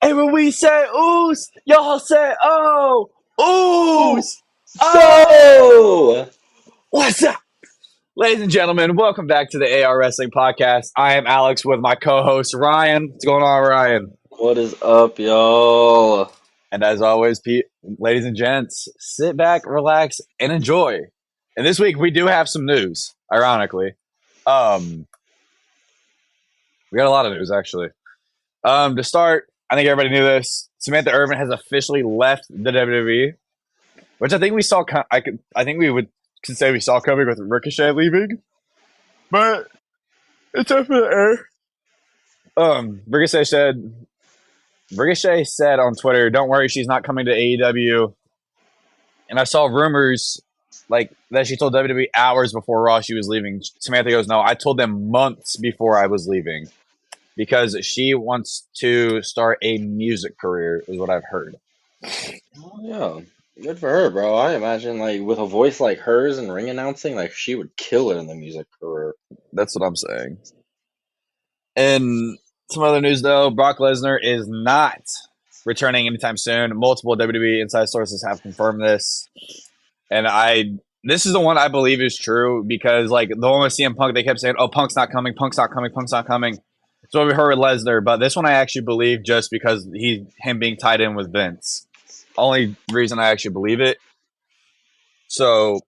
And when we say oos, y'all say oh, Ooh, oos, oh. so What's up? Ladies and gentlemen, welcome back to the AR Wrestling Podcast. I am Alex with my co-host Ryan. What's going on, Ryan? what is up, y'all? And as always, ladies and gents, sit back, relax, and enjoy. And this week we do have some news, ironically. We got a lot of news actually. To start, I think everybody knew this. Samantha Irvin has officially left the WWE, which I think we saw. I think we could say we saw coming with Ricochet leaving, but it's up in the air. Ricochet said on Twitter, "Don't worry, she's not coming to AEW." And I saw rumors like that she told WWE hours before Raw she was leaving. Samantha goes, "No, I told them months before I was leaving because she wants to start a music career," is what I've heard. Oh, yeah, good for her, bro. I imagine like with a voice like hers and ring announcing, like she would kill it in the music career. That's what I'm saying. And some other news though, Brock Lesnar is not returning anytime soon. Multiple WWE inside sources have confirmed this. And this is the one I believe is true because like the one with CM Punk, they kept saying, "Oh, Punk's not coming, Punk's not coming, Punk's not coming." So we heard with Lesnar, but this one I actually believe just because him being tied in with Vince. Only reason I actually believe it. So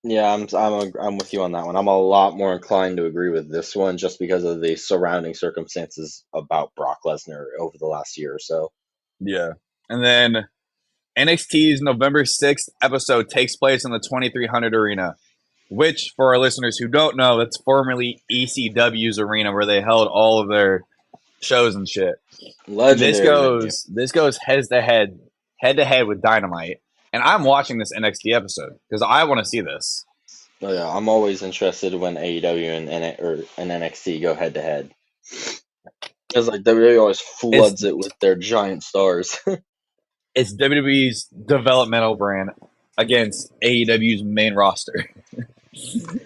Yeah, I'm with you on that one. I'm a lot more inclined to agree with this one just because of the surrounding circumstances about Brock Lesnar over the last year or so. yeah. And then NXT's November 6th episode takes place in the 2300 Arena, which, for our listeners who don't know, that's formerly ECW's arena where they held all of their shows and shit. Legendary venue. This goes head to head with Dynamite, and I'm watching this NXT episode because I want to see this. Oh yeah, I'm always interested when AEW and NXT go head to head. Because like WWE always It's floods it with their giant stars. it's WWE's developmental brand against AEW's main roster.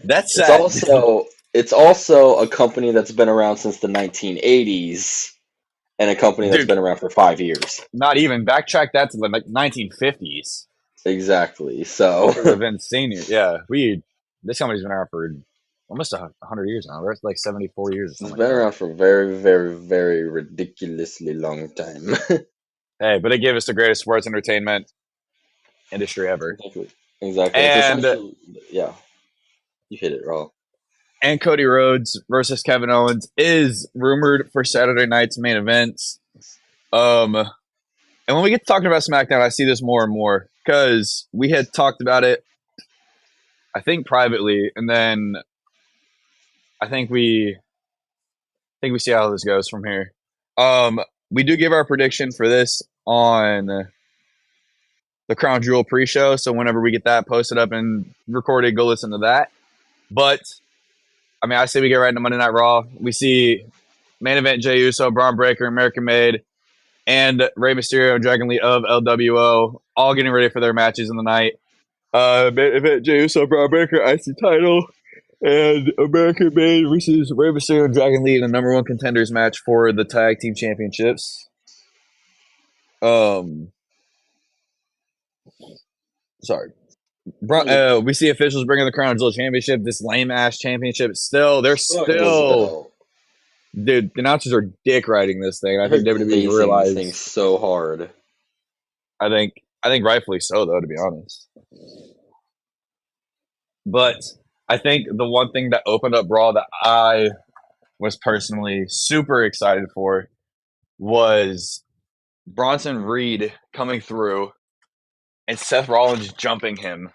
That's It's sad. also a company that's been around since the 1980s and a company that's Dude, been around for 5 years. not even backtrack that to the 1950s. Exactly. So Because of Vince Senior. Yeah, this company's been around for almost 100 years now. We're at like 74 years or it's something like been that. around for a very, very, very ridiculously long time. Hey, but it gave us the greatest sports entertainment industry ever. Exactly. Exactly. It's And essentially, yeah, you hit it, Raw. and Cody Rhodes versus Kevin Owens is rumored for Saturday night's main events. And when we get to talking about SmackDown, I see this more and more because we had talked about it, I think privately, and then I think we see how this goes from here. We do give our prediction for this on the Crown Jewel pre-show, so whenever we get that posted up and recorded, go listen to that. But I mean, I say we get right into Monday Night Raw. We see main event Jey Uso, Braun Breaker, American Made, and Rey Mysterio and Dragon Lee of LWO all getting ready for their matches in the night. Main event Jey Uso, Braun Breaker, IC title, and American Made versus Rey Mysterio and Dragon Lee in the number one contenders match for the tag team championships. Sorry. We see officials bringing the Crown Jewel Championship, this lame ass championship. They're Fuck this still, belt. dude. The announcers are dick riding this thing. I They're think WWE's glazing this thing realized. so hard. I think rightfully so, though, to be honest. But I think the one thing that opened up Raw that I was personally super excited for was Bronson Reed coming through and Seth Rollins jumping him.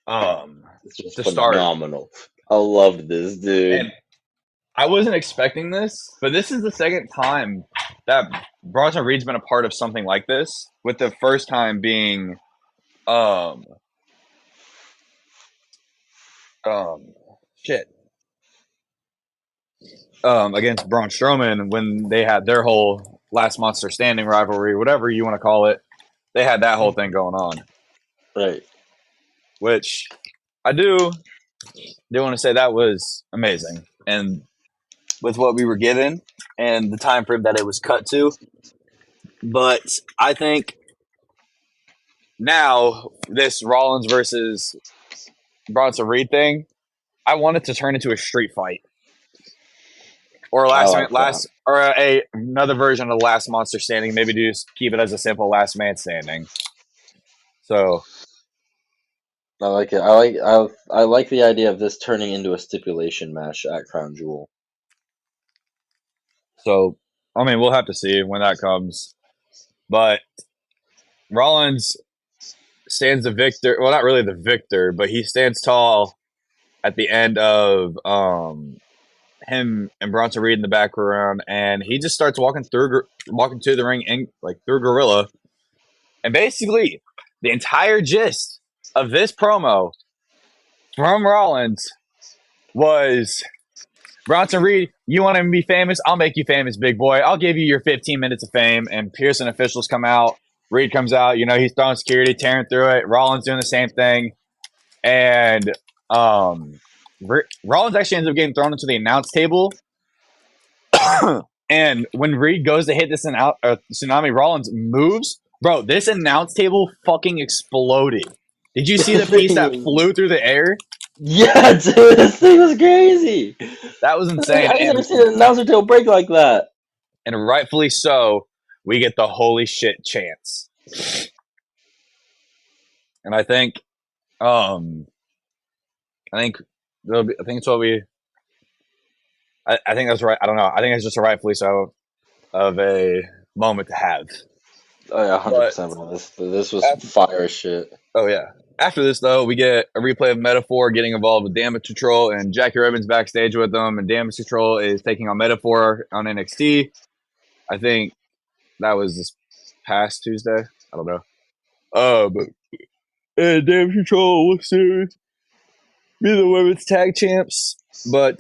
It's just To start. phenomenal. I loved this, dude. And I wasn't expecting this, but this is the second time that Bronson Reed's been a part of something like this, with the first time being shit. Against Braun Strowman when they had their whole last monster standing rivalry, whatever you want to call it. They had that whole thing going on. Right. Which I do want to say that was amazing. And with what we were given and the time frame that it was cut to. But I think now this Rollins versus Bronson Reed thing, I want it to turn into a street fight or I like that. another version of the last monster standing. Maybe just keep it as a simple last man standing. So I like it. I like the idea of this turning into a stipulation match at Crown Jewel. I mean, we'll have to see when that comes. But Rollins stands the victor. Well, not really the victor, but he stands tall at the end of him and Bronson Reed in the background, and he just starts walking to the ring and like through Gorilla, and basically the entire gist of this promo from Rollins was Bronson Reed, you want to be famous? I'll make you famous, big boy. I'll give you your 15 minutes of fame. And Pearson officials come out. Reed comes out. He's throwing security, tearing through it. Rollins doing the same thing. And Rollins actually ends up getting thrown into the announce table. And when Reed goes to hit this tsunami, Rollins moves. Bro, this announce table fucking exploded. Did you see the piece that flew through the air? Yeah, dude, this thing was crazy. That was insane. I never seen an announcer table break like that. And rightfully so, we get the holy shit chance. And I think it's what we. I think that's right. I don't know. I think it's just a rightfully so of a moment to have. Oh yeah, 100%. This was fire as shit. Oh yeah. After this though, we get a replay of Metaphor getting involved with Damage Control, and Jackie Ribbon's backstage with them, and Damage Control is taking on Metaphor on NXT. I think that was this past Tuesday. I don't know. But Damage Control looks to be the women's tag champs, but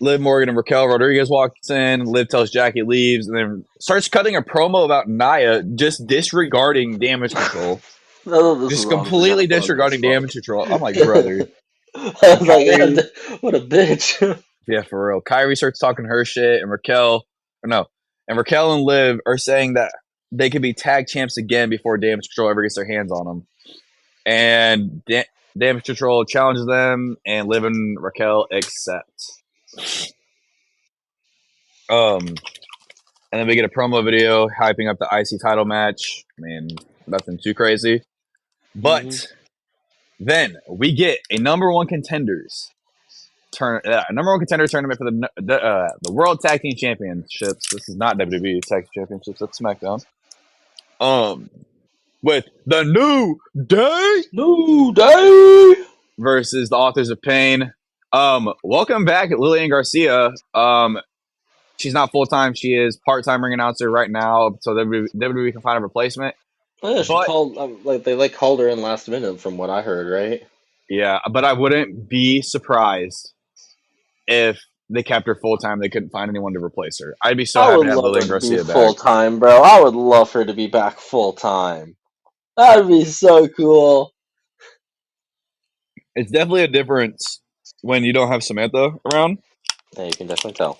Liv Morgan and Raquel Rodriguez walks in. Liv tells Jackie leaves, and then starts cutting a promo about Nia just disregarding Damage Control. Just completely disregarding Damage Control. I'm like, brother. I was like, what a bitch. Yeah, for real. Kyrie starts talking her shit, and Raquel and Liv are saying that they could be tag champs again before Damage Control ever gets their hands on them. And Damage Control challenges them, and Liv and Raquel accept. And then we get a promo video hyping up the IC title match. I mean, nothing too crazy. But then we get a number one contender tournament for the World Tag Team Championships. This is not WWE Tag Team Championships. That's SmackDown. With the New Day versus the Authors of Pain. Welcome back, Lillian Garcia. She's not full time. She is part time ring announcer right now, so WWE can find a replacement. Yeah, she called called her in last minute, from what I heard, right? Yeah, but I wouldn't be surprised if they kept her full time. They couldn't find anyone to replace her. I'd be so happy to have Lillian Garcia back. Full time, bro. I would love her to be back full time. That'd be so cool. It's definitely a difference when you don't have Samantha around. Yeah, you can definitely tell.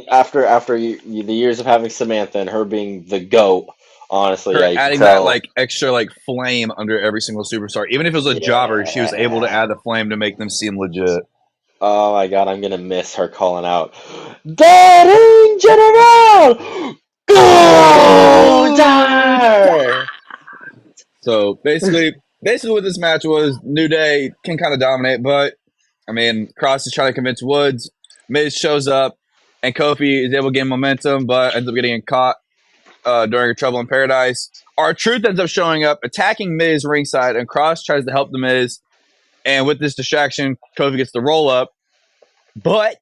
After the years of having Samantha and her being the GOAT, honestly, her adding that extra flame under every single superstar, even if it was a jobber, she was able to add the flame to make them seem legit. Oh my god, I'm gonna miss her calling out, "Daring General, go!" So basically what this match was, New Day can kind of dominate, but I mean, Cross is trying to convince Woods. Miz shows up, and Kofi is able to gain momentum, but ends up getting caught during a Trouble in Paradise. R-Truth ends up showing up, attacking Miz ringside, and Cross tries to help the Miz. And with this distraction, Kofi gets the roll up. But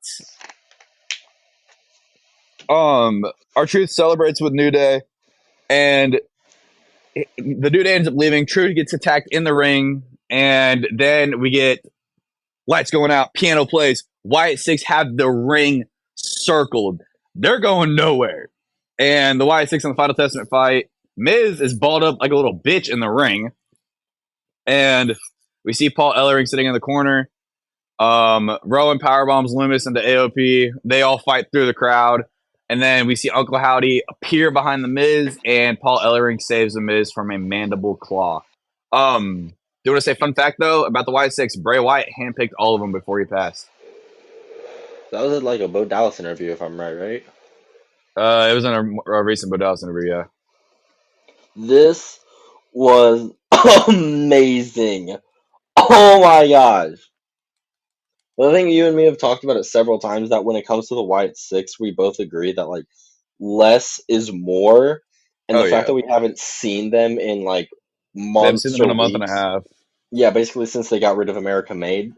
R-Truth celebrates with New Day, and the New Day ends up leaving. Truth gets attacked in the ring, and then we get lights going out, piano plays. Wyatt Six have the ring circled. They're going nowhere. And the Wyatt Six on the Final Testament fight, Miz is balled up like a little bitch in the ring. And we see Paul Ellering sitting in the corner. Rowan powerbombs Loomis into AOP. They all fight through the crowd. And then we see Uncle Howdy appear behind The Miz, and Paul Ellering saves The Miz from a mandible claw. Do you want to say fun fact, though, about the Wyatt Six? Bray Wyatt handpicked all of them before he passed. That was like a Bo Dallas interview, if I'm right. It was in a recent Bo Dallas interview, yeah. This was amazing. Oh my gosh. I think you and me have talked about it several times that when it comes to the Wyatt Six, we both agree that like less is more, and Oh, the fact yeah. that we haven't seen them in like We haven't seen months them in or a month and a weeks. half. Yeah, basically since they got rid of American Made,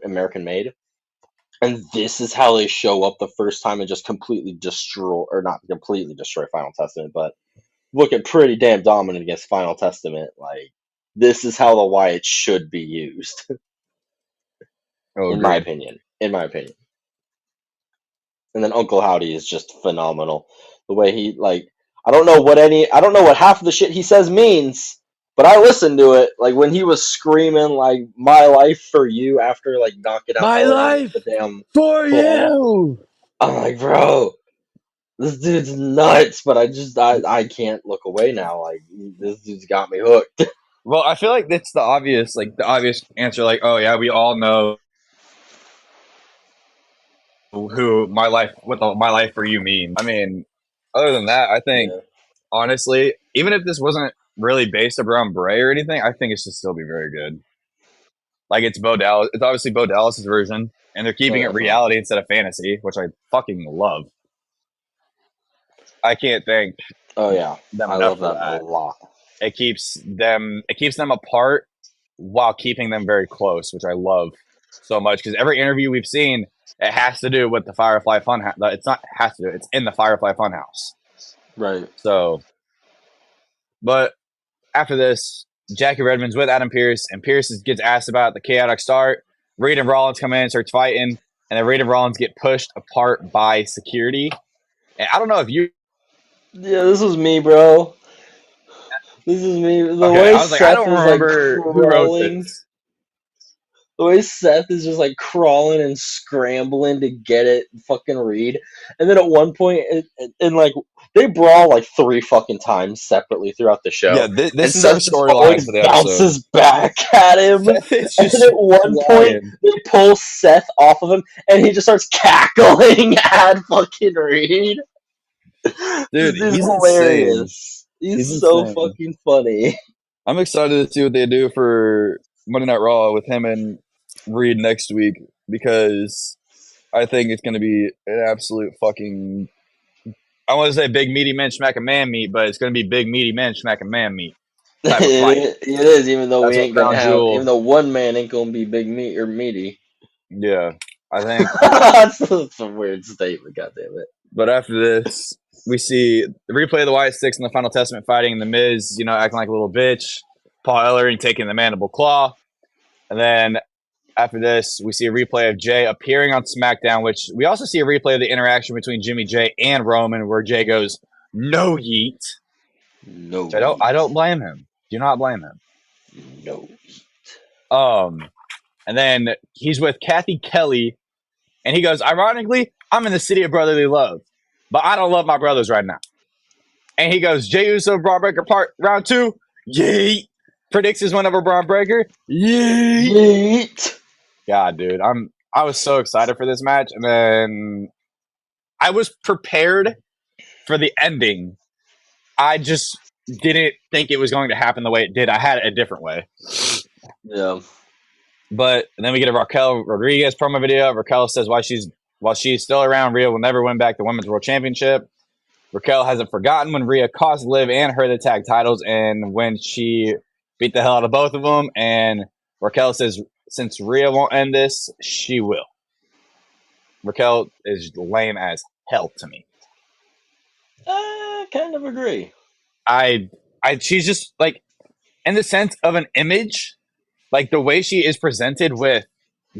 and this is how they show up the first time and just completely destroy, or not completely destroy Final Testament, but looking pretty damn dominant against Final Testament. Like this is how the Wyatt should be used, Oh, in my agreed. opinion. In my opinion. And then Uncle Howdy is just phenomenal. The way he like, I don't know what half of the shit he says means, but I listened to it. Like when he was screaming like "My life for you" after like knocking out My Ellering with life the damn for claw. you! I'm like, bro, this dude's nuts. But I can't look away now. Like this dude's got me hooked. Well, I feel like that's the obvious answer. Like, oh yeah, we all know who my life for you means. I mean, other than that, I think Yeah. honestly, even if this wasn't really based around Bray or anything, I think it should still be very good. Like it's Bo Dallas. It's obviously Bo Dallas's version, and they're Oh, keeping it definitely. reality instead of fantasy, which I fucking love. I can't thank Oh yeah, them I enough love for that a that. lot. It keeps them apart while keeping them very close, which I love so much because every interview we've seen, it has to do with the Firefly Funhouse. It's not has to do. It's in the Firefly Funhouse. Right. So, but after this, Jackie Redmond's with Adam Pearce, and Pearce gets asked about the chaotic start. Reed and Rollins come in and starts fighting, and then Reed and Rollins get pushed apart by security. And I don't know if you. Yeah, this was me, bro. This is me. The Okay, way I was like, I Seth don't is like remember who wrote crawling, this. the way Seth is just like crawling and scrambling to get it fucking Reed, and then at one point, and like they brawl like three fucking times separately throughout the Yeah, show, and this is our Seth just storyline always for the episode. bounces back at him, and Seth is then just at one point flying. they pull Seth off of him, and he just starts cackling at fucking Reed. This Dude, dude's he's insane. hilarious. He's He's so insane. fucking funny. I'm excited to see what they do for Monday Night Raw with him and Reed next week because I think it's going to be an absolute fucking. I want to say big meaty men smacking man meat, but it's going to be big meaty men smacking man meat type of fight. It is, even though we That's what ain't gonna Crown have, even Jewel. though one man ain't gonna be big meat or meaty. Yeah, I think. That's a weird statement. God damn it. But after this, we see the replay of the Wyatt Six and the Final Testament fighting the Miz, acting like a little bitch. Paul Ellering taking the mandible claw. And then after this, we see a replay of Jay appearing on SmackDown, which we also see a replay of the interaction between Jimmy Jay and Roman, where Jay goes, "No yeet." No Which I don't yeet. blame him. Do not blame him. No. And then he's with Kathy Kelly, and he goes, "Ironically, I'm in the city of brotherly love, but I don't love my brothers right now." And he goes, "Jey Uso, Braun Breaker part round 2, yeet." Predicts his win over Braun Breaker, yeet. Yeet. God, dude, I was so excited for this match, and then I was prepared for the ending. I just didn't think it was going to happen the way it did. I had it a different way. Yeah. But then we get a Raquel Rodriguez promo video. Raquel says while she's still around, Rhea will never win back the Women's World Championship. Raquel hasn't forgotten when Rhea cost Liv and her the tag titles, and when she beat the hell out of both of them. And Raquel says since Rhea won't end this, she will. Raquel is lame as hell to me. I kind of agree. She's just like in the sense of an image, like the way she is presented with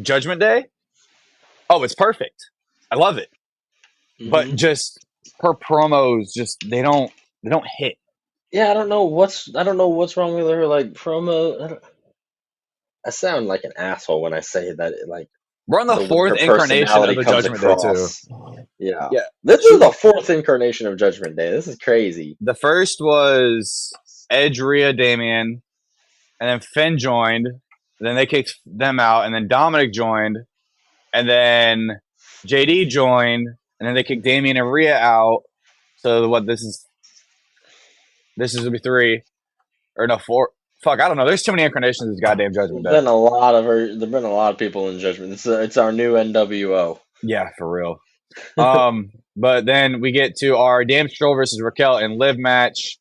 Judgment Day. Oh, it's perfect. I love it. But Hmm. just her promos, they don't hit. Yeah, I don't know what's wrong with her like promo. I sound like an asshole when I say that. Like We're on the the way fourth her incarnation of personality the comes Judgment Day too. across. Yeah, Yeah, this is she. the fourth incarnation of Judgment Day. This is crazy. The first was Edge, Rhea, Damien, and then Finn joined. Then they kicked them out, and then Dominic joined, and then JD joined, and then they kicked Damien and Rhea out. So what? This is gonna be three or no four. Fuck, I don't know. There's too many incarnations of this goddamn Judgment There's Day. been a lot of there've been a lot of people in Judgment. It's our new NWO. Yeah, for real. But then we get to our Damn Stroll versus Raquel and Liv match.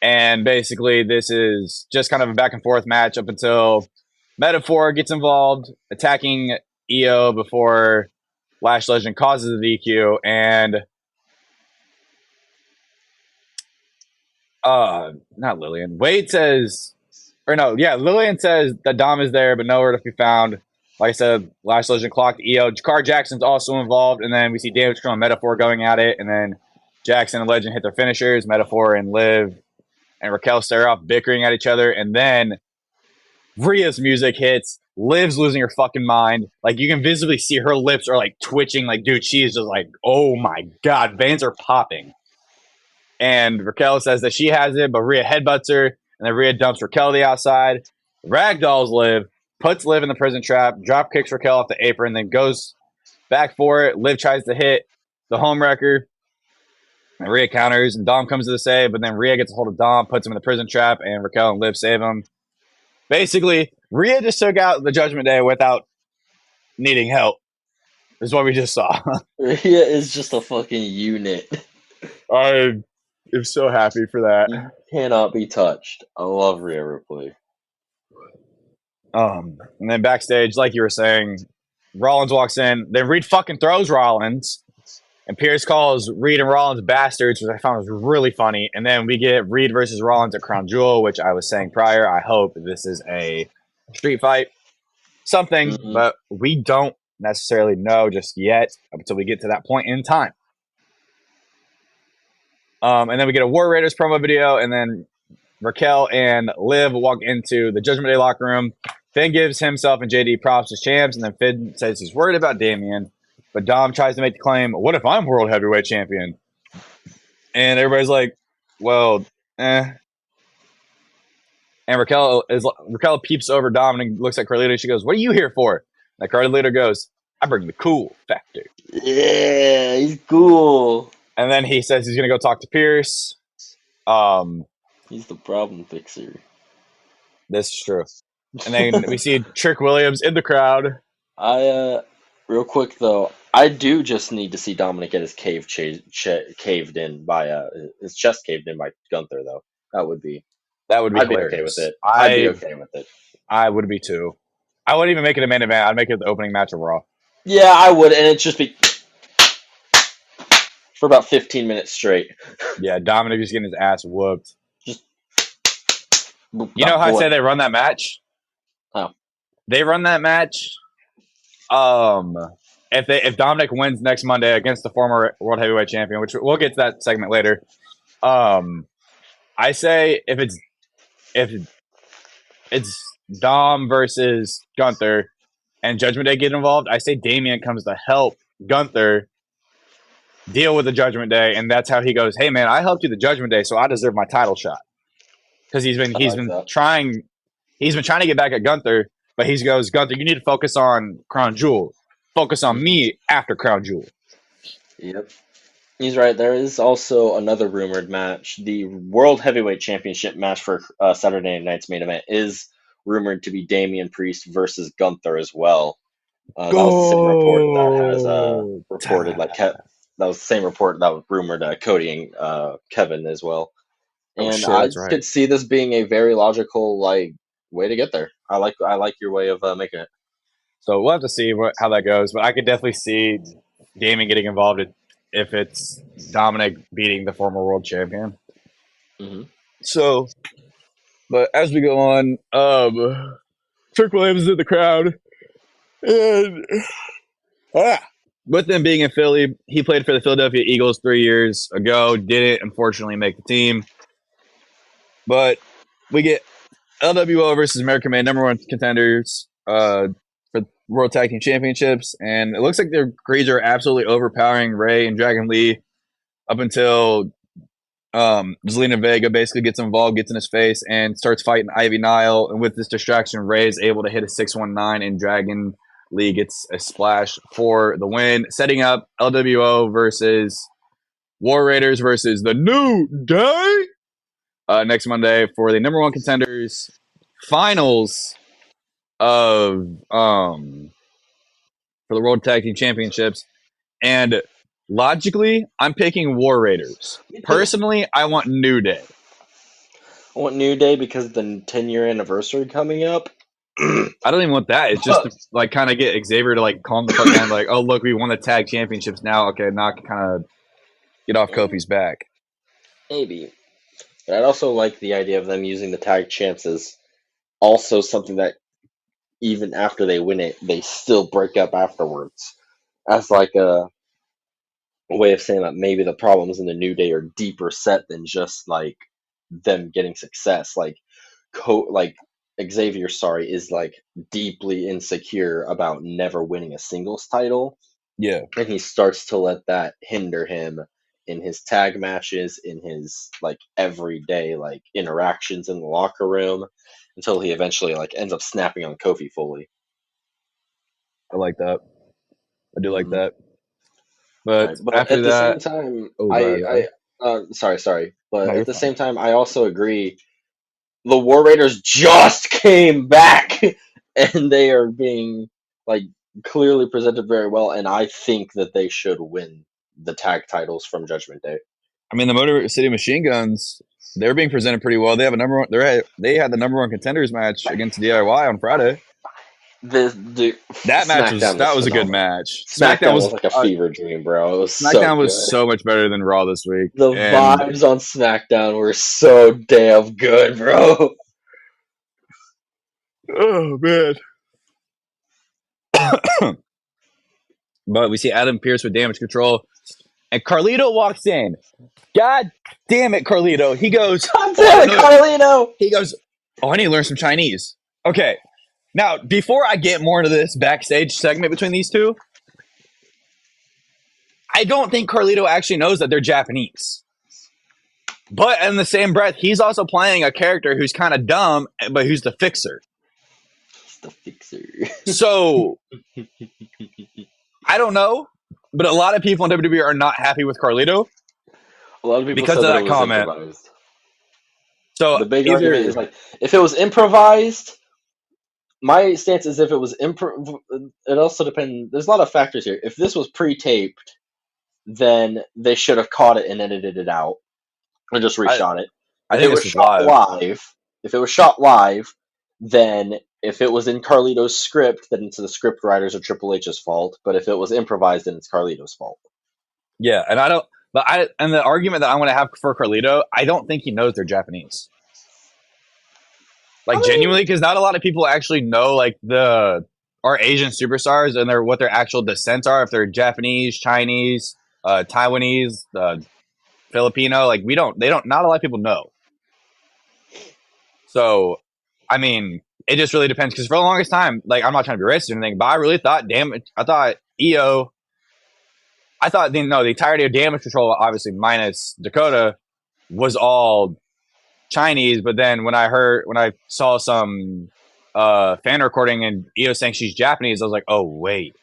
And basically, this is just kind of a back and forth match up until Metaphor gets involved, attacking EO before Lash Legend causes the DQ. And not Lillian. Wade says, or no, yeah, Lillian says that Dom is there, but nowhere to be found. Like I said, Lash Legend clocked EO. Jakar Jackson's also involved. And then we see Damage Control and Metaphor going at it. And then Jackson and Legend hit their finishers. Metaphor and Liv and Raquel stare off, bickering at each other. And then Rhea's music hits. Liv's losing her fucking mind. Like, you can visibly see her lips are like twitching. Like, dude, she's just like, oh my God, veins are popping. And Raquel says that she has it, but Rhea headbutts her. And then Rhea dumps Raquel to the outside. Ragdolls Liv, puts Liv in the prison trap, drop kicks Raquel off the apron, then goes back for it. Liv tries to hit the homewrecker. And Rhea counters, and Dom comes to the save, but then Rhea gets a hold of Dom, puts him in the prison trap, and Raquel and Liv save him. Basically, Rhea just took out the Judgment Day without needing help, is what we just saw. Rhea is just a fucking unit. I am so happy for that. You cannot be touched. I love Rhea Ripley. And then backstage, like you were saying, Rollins walks in, then Reed fucking throws Rollins. And Pierce calls Reed and Rollins bastards, which I found was really funny. And then we get Reed versus Rollins at Crown Jewel, which I was saying prior. I hope this is a street fight. Something, but we don't necessarily know just yet until we get to that point in time. And then we get a War Raiders promo video, and then Raquel and Liv walk into the Judgment Day locker room. Finn gives himself and JD props as champs, and then Finn says he's worried about Damien. But Dom tries to make the claim, what if I'm World Heavyweight Champion? And everybody's like, well, eh. And Raquel peeps over Dom and looks at Carlito. She goes, what are you here for? And Carlito goes, I bring the cool factor. Yeah, he's cool. And then he says he's going to go talk to Pierce. He's the problem fixer. This is true. And then we see Trick Williams in the crowd. Real quick though, I do just need to see Dominic get his caved in by his chest caved in by Gunther though. I'd be hilarious. Okay with it. I'd be okay with it. I would be too. I wouldn't even make it a main event. I'd make it the opening match of Raw. Yeah, I would, and it'd just be for about 15 minutes straight. Yeah, Dominic is getting his ass whooped. Just you know how I say they run that match? Oh. They run that match. If Dominic wins next Monday against the former World Heavyweight Champion, which we'll get to that segment later, I say if it's Dom versus Gunther and Judgment Day get involved, I say Damien comes to help Gunther deal with the Judgment Day, and that's how he goes, hey man, I helped you the Judgment Day, so I deserve my title shot. Because he's been trying to get back at Gunther, but he goes, Gunther, you need to focus on Crown Jewel. Focus on me after Crown Jewel. Yep. He's right. There is also another rumored match. The World Heavyweight Championship match for Saturday night's main event is rumored to be Damian Priest versus Gunther as well. That was the same report that has reported that was the same report that was rumored Cody and Kevin as well. And I could see this being a very logical way to get there. I like your way of making it. So we'll have to see how that goes, but I could definitely see Damien getting involved if it's Dominic beating the former world champion. Mm-hmm. So, but as we go on, Trick Williams is in the crowd, and with them being in Philly, he played for the Philadelphia Eagles 3 years ago. Didn't unfortunately make the team, but we get LWO versus American Made #1 contenders for World Tag Team Championships, and it looks like their grades are absolutely overpowering Ray and Dragon Lee up until Zelina Vega basically gets involved, gets in his face, and starts fighting Ivy Nile. And with this distraction, Ray is able to hit a 619, and Dragon Lee gets a splash for the win, setting up LWO versus War Raiders versus the New Day next Monday for the number one contenders finals of for the World Tag Team Championships. And logically, I'm picking War Raiders. Personally, I want New Day. I want New Day because of the 10-year anniversary coming up. I don't even want that. It's just to, like, kind of get Xavier to like calm the fuck down. Like, oh look, we won the tag championships now. Okay, now I can kind of get off Kofi's back. Maybe. But I'd also like the idea of them using the tag champs as also something that even after they win it, they still break up afterwards. As like a way of saying that maybe the problems in the New Day are deeper set than just like them getting success. Like Xavier, is like deeply insecure about never winning a singles title. Yeah. And he starts to let that hinder him in his tag matches, in his like everyday like interactions in the locker room, until he eventually like ends up snapping on Kofi fully. I like that. I do like that. Right. But But after at the that, same time, oh, go ahead. sorry. But No, at you're the fine. same time, I also agree. The War Raiders just came back, and they are being like clearly presented very well. And I think that they should win the tag titles from Judgment Day. I mean, the Motor City Machine Guns, they're being presented pretty well. They have a number one. They had the number one contenders match against DIY on Friday. That match was a good match. SmackDown was like a fever dream, bro. It was SmackDown so was good. so much better than Raw this week. The vibes on SmackDown were so damn good, bro. Oh man. But we see Adam Pearce with Damage Control, and Carlito walks in. God damn it, Carlito! He goes, God damn it, Carlito! He goes, oh, I need to learn some Chinese. Okay, now before I get more into this backstage segment between these two, I don't think Carlito actually knows that they're Japanese. But in the same breath, he's also playing a character who's kind of dumb, but who's the fixer. The fixer. So, I don't know, but a lot of people in WWE are not happy with Carlito. A lot of people because said of that that comment. Improvised. So the big argument is like, if it was improvised, my stance is if it was it also depends. There's a lot of factors here. If this was pre-taped, then they should have caught it and edited it out, or just reshot it. If it was shot live, then if it was in Carlito's script, then it's the script writers or Triple H's fault. But if it was improvised, then it's Carlito's fault. Yeah, and and the argument that I'm going to have for Carlito, I don't think he knows they're Japanese. Like, genuinely, because not a lot of people actually know like our Asian superstars and what their actual descents are. If they're Japanese, Chinese, Taiwanese, Filipino, like not a lot of people know. So, I mean, it just really depends. Because for the longest time, like, I'm not trying to be racist or anything, but I really thought, the entirety of Damage Control, obviously minus Dakota, was all Chinese. But then when I saw some fan recording and Io saying she's Japanese, I was like, oh wait,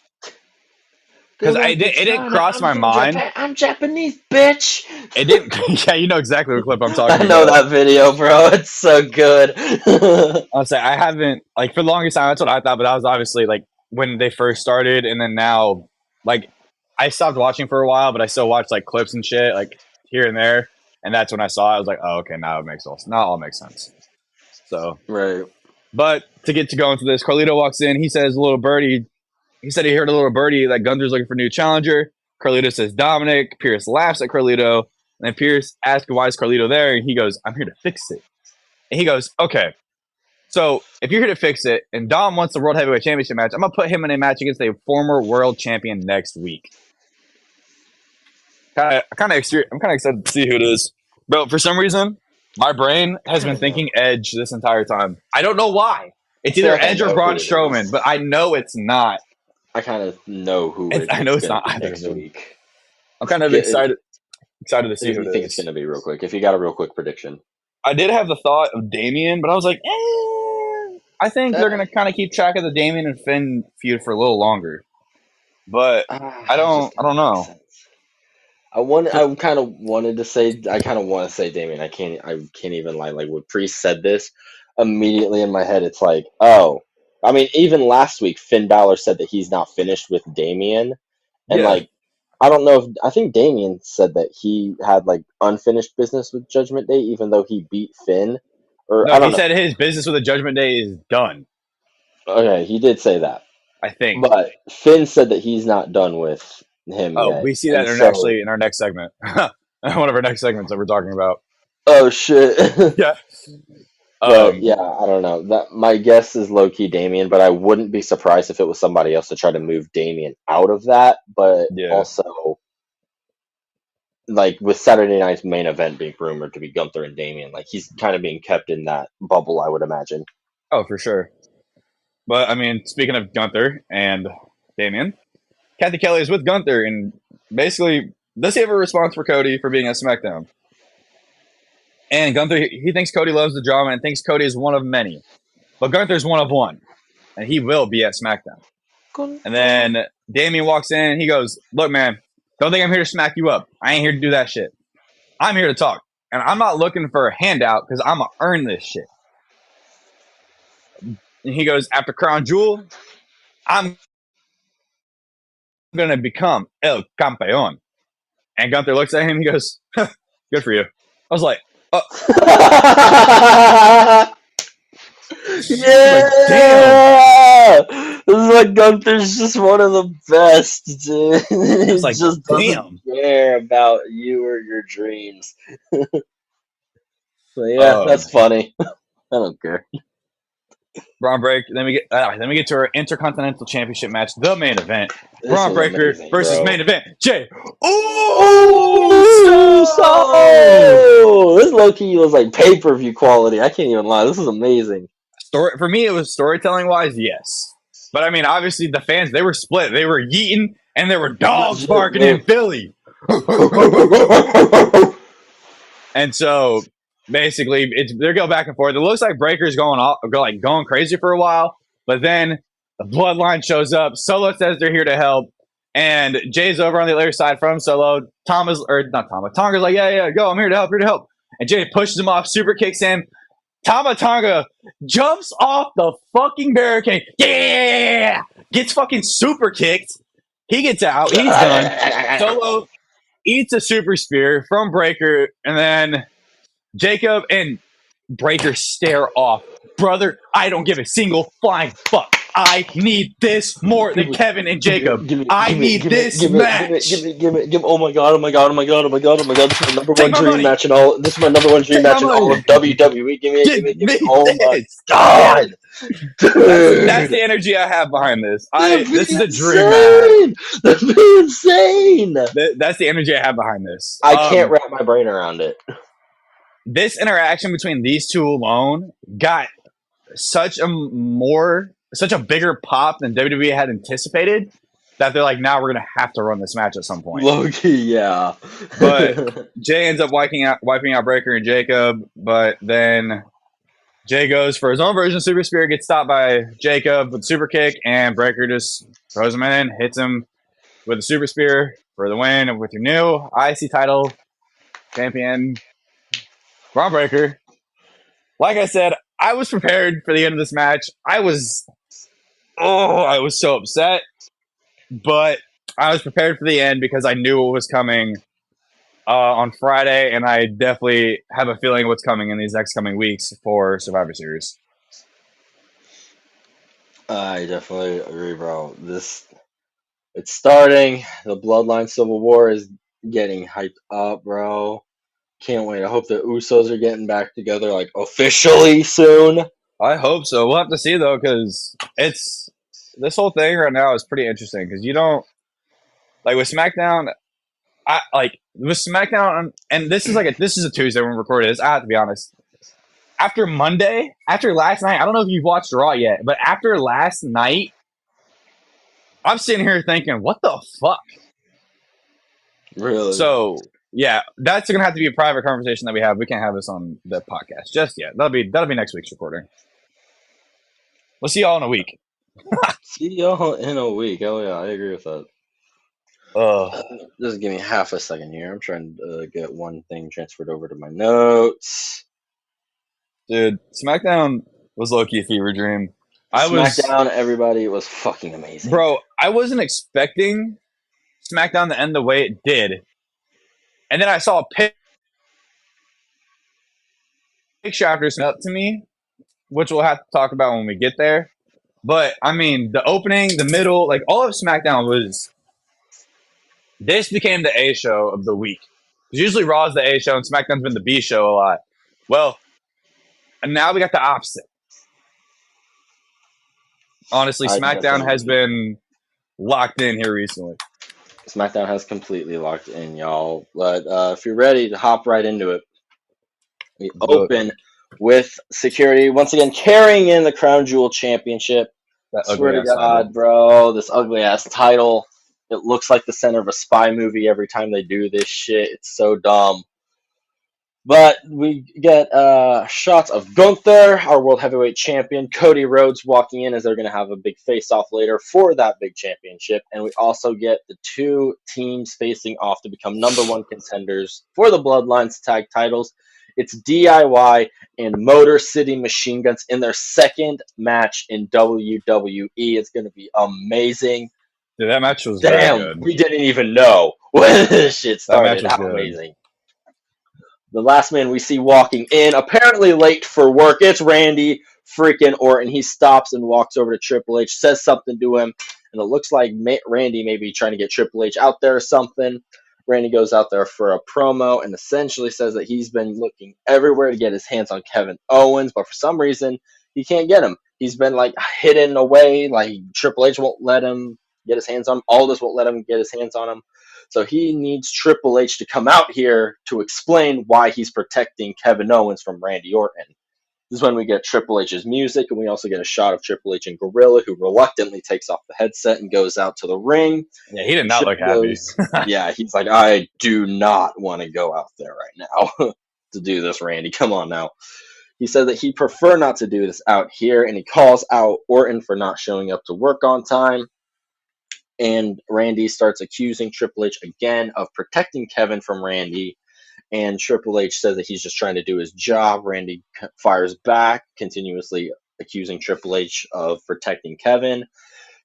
because it didn't cross my mind. I'm Japanese, bitch. It didn't. Yeah, you know exactly what clip I'm talking about. I know that video, bro. It's so good. I'll say I haven't, like, for the longest time. That's what I thought, but that was obviously like when they first started, and then now, like, I stopped watching for a while, but I still watch like clips and shit, like here and there. And that's when I saw it. I was like, oh, okay, now all makes sense. So, right. But to get to go into this, Carlito walks in. He says, he said he heard a little birdie that Gunther's looking for a new challenger. Carlito says Dominic. Pierce laughs at Carlito. And then Pierce asks, why is Carlito there? And he goes, I'm here to fix it. And he goes, okay. So if you're here to fix it and Dom wants the World Heavyweight Championship match, I'm going to put him in a match against a former world champion next week. I'm kind of excited to see who it is. But for some reason, my brain has been thinking Edge this entire time. I don't know why. It's feel either like I Edge or know Braun who it Strowman, is. but I know it's not. I kind of know who I know it's it's going to not be either of next them. week. I'm kind of Get, excited to see who do who you it think it's is. going to be, real quick? If you got a real quick prediction. I did have the thought of Damien, but I was like, I think they're gonna kind of keep track of the Damien and Finn feud for a little longer. But It just I doesn't don't make know. sense. I kind of wanted to say, I kind of want to say Damien. I can't even lie. Like when Priest said this, immediately in my head, it's like, oh, I mean, even last week, Finn Balor said that he's not finished with Damien, and Yeah, like, I don't know if I think Damien said that he had like unfinished business with Judgment Day, even though he beat Finn, or no, I he don't know. said his business with the Judgment Day is done. Okay, he did say that, I think. but Finn said that he's not done with him Oh, yet, we see that and in so, our next segment. One of our next segments that we're talking about. oh shit. Yeah. But Um. yeah, I don't know. That my guess is low key Damien, but I wouldn't be surprised if it was somebody else to try to move Damien out of that. But Yeah. also, like with Saturday night's main event being rumored to be Gunther and Damien, like he's kind of being kept in that bubble, I would imagine. Oh, for sure. But I mean, speaking of Gunther and Damien, Kathy Kelly is with Gunther, and basically, does he have a response for Cody for being at SmackDown? And Gunther, he thinks Cody loves the drama and thinks Cody is one of many. But Gunther's one of one, and he will be at SmackDown. And then Damien walks in and he goes, "Look, man, don't think I'm here to smack you up. I ain't here to do that shit. I'm here to talk. And I'm not looking for a handout because I'm going to earn this shit." And he goes, "After Crown Jewel, I'm going to become El Campeon." And Gunther looks at him. He goes, "Good for you." I was like, oh. Like, damn. Yeah! This is like Gunther's just one of the best, dude. I was He like, just doesn't damn. care about you or your dreams. So yeah, Um, that's funny. I don't care. Braun Breaker. Then we get to our Intercontinental Championship match, the main event. This Braun was Breaker amazing, versus bro. main event Jay Ooh, Uso. so this low key was like pay per view quality. I can't even lie. This is amazing. For me, it was storytelling wise, yes. But I mean, obviously, the fans they were split. They were yeeting, and there were dogs Legit, barking bro. in Philly. And so basically, they go back and forth. It looks like Breaker's going crazy for a while, but then the Bloodline shows up. Solo says they're here to help, and Jay's over on the other side from Solo. Tonga's like, yeah, go. I'm here to help. And Jay pushes him off, super kicks him. Tonga jumps off the fucking barricade. Yeah, gets fucking super kicked. He gets out. He's done. Solo eats a super spear from Breaker, and then Jacob and Breaker stare off. Brother, I don't give a single flying fuck. I need this more than Kevin and Jacob. I need this match. Oh my god! Oh my god! Oh my god! Oh my god! Oh my god! This is my number Take one my dream money. match in all. This is my number one dream Take my match in all money. of WWE. Give me it! Give Give me it! Give me it! me Oh my this. god, That's the dude! energy I have behind this. That'd This be is a dream match. insane! That'd be insane! That's the energy I have behind this. I can't wrap my brain around it. This interaction between these two alone got such a bigger pop than WWE had anticipated that they're like, now we're gonna have to run this match at some point. Low key, yeah. But Jay ends up wiping out Breaker and Jacob, but then Jay goes for his own version of Super Spear, gets stopped by Jacob with super kick, and Breaker just throws him in, hits him with a Super Spear for the win, and with your new IC title champion, Braun Breaker. Like I said, I was prepared for the end of this match. I was so upset, but I was prepared for the end because I knew what was coming on Friday, and I definitely have a feeling what's coming in these next coming weeks for Survivor Series. I definitely agree, bro. It's starting. The Bloodline Civil War is getting hyped up, bro. Can't wait. I hope the Usos are getting back together, like officially soon. I hope so. We'll have to see though, because this whole thing right now is pretty interesting because you don't like with SmackDown. With SmackDown, and this is a Tuesday when we record this. I have to be honest. after Monday, after last night, I don't know if you've watched Raw yet, but after last night, I'm sitting here thinking, what the fuck? Really. So yeah, that's gonna have to be a private conversation that we have. We can't have this on the podcast just yet. That'll be next week's recording. We'll see y'all in a week. See y'all in a week. Oh yeah, I agree with that. Uh, Just give me half a second here. I'm trying to get one thing transferred over to my notes. dude, SmackDown was low key a fever dream. SmackDown, everybody, was fucking amazing. Bro, I wasn't expecting SmackDown to end the way it did, and then I saw a picture after up to me, which we'll have to talk about when we get there. But I mean, the opening, the middle, like all of SmackDown was. This became the A show of the week. Because usually Raw is the A show and SmackDown's been the B show a lot. Well, and now we got the opposite. Honestly, SmackDown has been locked in here recently. SmackDown has completely locked in, y'all. But if you're ready to hop right into it, we open with security once again carrying in the Crown Jewel Championship. Swear to God, bro, this ugly ass title. It looks like the center of a spy movie every time they do this shit. It's so dumb. But we get shots of Gunther, our World Heavyweight Champion, Cody Rhodes walking in as they're going to have a big face-off later for that big championship. And we also get the two teams facing off to become number one contenders for the Bloodlines tag titles. It's DIY and Motor City Machine Guns in their second match in WWE. It's going to be amazing. Dude, that match was very good. We didn't even know when this shit started. How amazing. The last man we see walking in, apparently late for work, it's Randy freaking Orton. He stops and walks over to Triple H, says something to him, and it looks like Randy may be trying to get Triple H out there or something. Randy goes out there for a promo and essentially says that he's been looking everywhere to get his hands on Kevin Owens, but for some reason, he can't get him. He's been like hidden away, like Triple H won't let him get his hands on him. Aldis won't let him get his hands on him. So he needs Triple H to come out here to explain why he's protecting Kevin Owens from Randy Orton. This is when we get Triple H's music, and we also get a shot of Triple H and Gorilla, who reluctantly takes off the headset and goes out to the ring. Yeah, he did not look happy. Yeah, he's like, I do not want to go out there right now to do this, Randy. Come on now. He said that he'd prefer not to do this out here, and he calls out Orton for not showing up to work on time. And Randy starts accusing Triple H again of protecting Kevin from Randy. And Triple H says that he's just trying to do his job. Randy fires back, continuously accusing Triple H of protecting Kevin.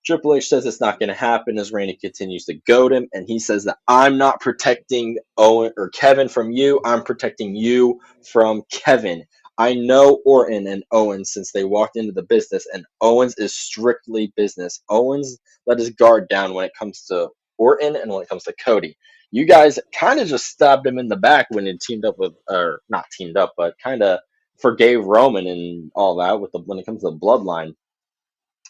Triple H says it's not going to happen as Randy continues to goad him. And he says that I'm not protecting Owen or Kevin from you. I'm protecting you from Kevin. I know Orton and Owens since they walked into the business, and Owens is strictly business. Owens let his guard down when it comes to Orton and when it comes to Cody. You guys kind of just stabbed him in the back when he teamed up with, or not teamed up, but kind of forgave Roman and all that when it comes to the bloodline.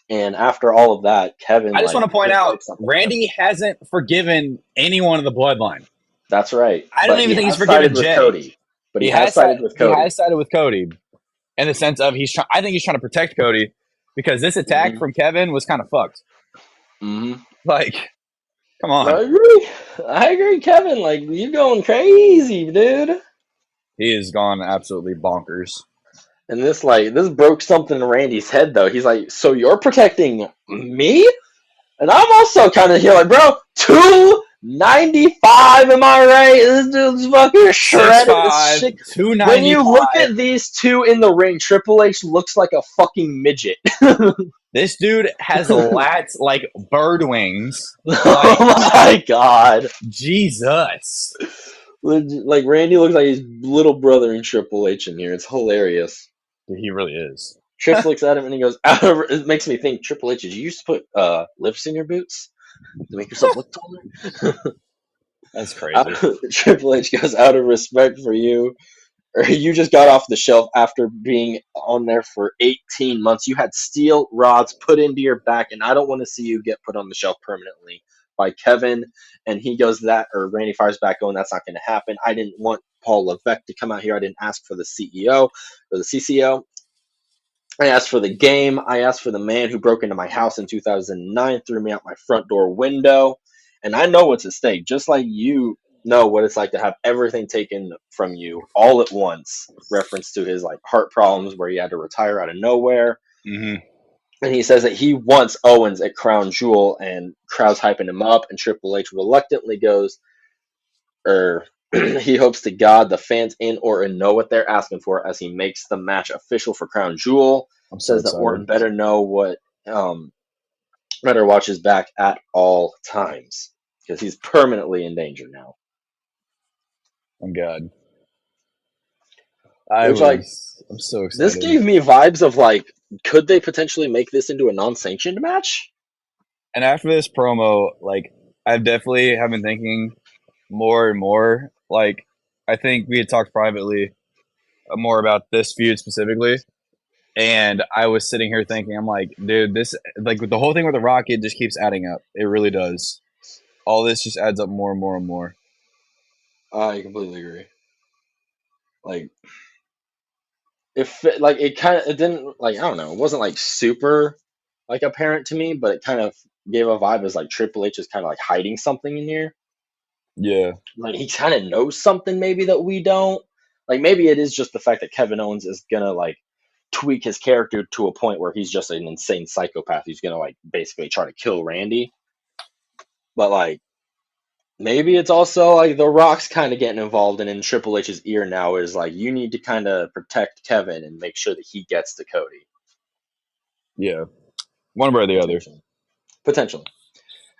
And after all of that, Kevin. I just want to point out, Randy hasn't forgiven anyone in the bloodline. That's right. I don't even think he's forgiven Jay. Cody. But he has sided with Cody. He has sided with Cody in the sense of I think he's trying to protect Cody because this attack from Kevin was kind of fucked. Mm-hmm. Like, come on. I agree, Kevin. Like, you're going crazy, dude. He has gone absolutely bonkers. And this broke something in Randy's head, though. He's like, so you're protecting me? And I'm also kind of here like, bro, 295, am I right? This dude's fucking shredded. 295. When you look at these two in the ring, Triple H looks like a fucking midget. This dude has lats like bird wings. Oh my god. Jesus. Like, Randy looks like his little brother in Triple H in here. It's hilarious. He really is. Trips looks at him and he goes, it makes me think, Triple H, did you used to put lifts in your boots to make yourself look taller? That's crazy. Triple H goes, out of respect for you, or you just got off the shelf after being on there for 18 months. You had steel rods put into your back, and I don't want to see you get put on the shelf permanently by Kevin, and he goes that, or Randy fires back going, that's not going to happen. I didn't want Paul Levesque to come out here. I didn't ask for the CEO or the CCO. I asked for the game. I asked for the man who broke into my house in 2009, threw me out my front door window. And I know what's at stake, just like you know what it's like to have everything taken from you all at once. Reference to his like heart problems where he had to retire out of nowhere. Mm-hmm. And he says that he wants Owens at Crown Jewel, and crowd's hyping him up, and Triple H reluctantly goes, or he hopes to God the fans in Orton know what they're asking for as he makes the match official for Crown Jewel. I'm so Says that excited. Orton better know what, better watch his back at all times because he's permanently in danger now. Oh God. I'm so excited. This gave me vibes of like, could they potentially make this into a non-sanctioned match? And after this promo, like I've definitely have been thinking more and more. Like I think we had talked privately more about this feud specifically, and I was sitting here thinking, I'm like, dude, this like the whole thing with the Rocket just keeps adding up. It really does. All this just adds up more and more and more. I completely agree. Like, it didn't like, I don't know, it wasn't like super like apparent to me, but it kind of gave a vibe as like Triple H is kind of like hiding something in here. Yeah. Like he kind of knows something maybe that we don't. Like maybe it is just the fact that Kevin Owens is gonna like tweak his character to a point where he's just an insane psychopath who's gonna like basically try to kill Randy. But like maybe it's also like The Rock's kind of getting involved, and in Triple H's ear now is like, you need to kind of protect Kevin and make sure that he gets to Cody. Yeah. One way or the other. Potentially.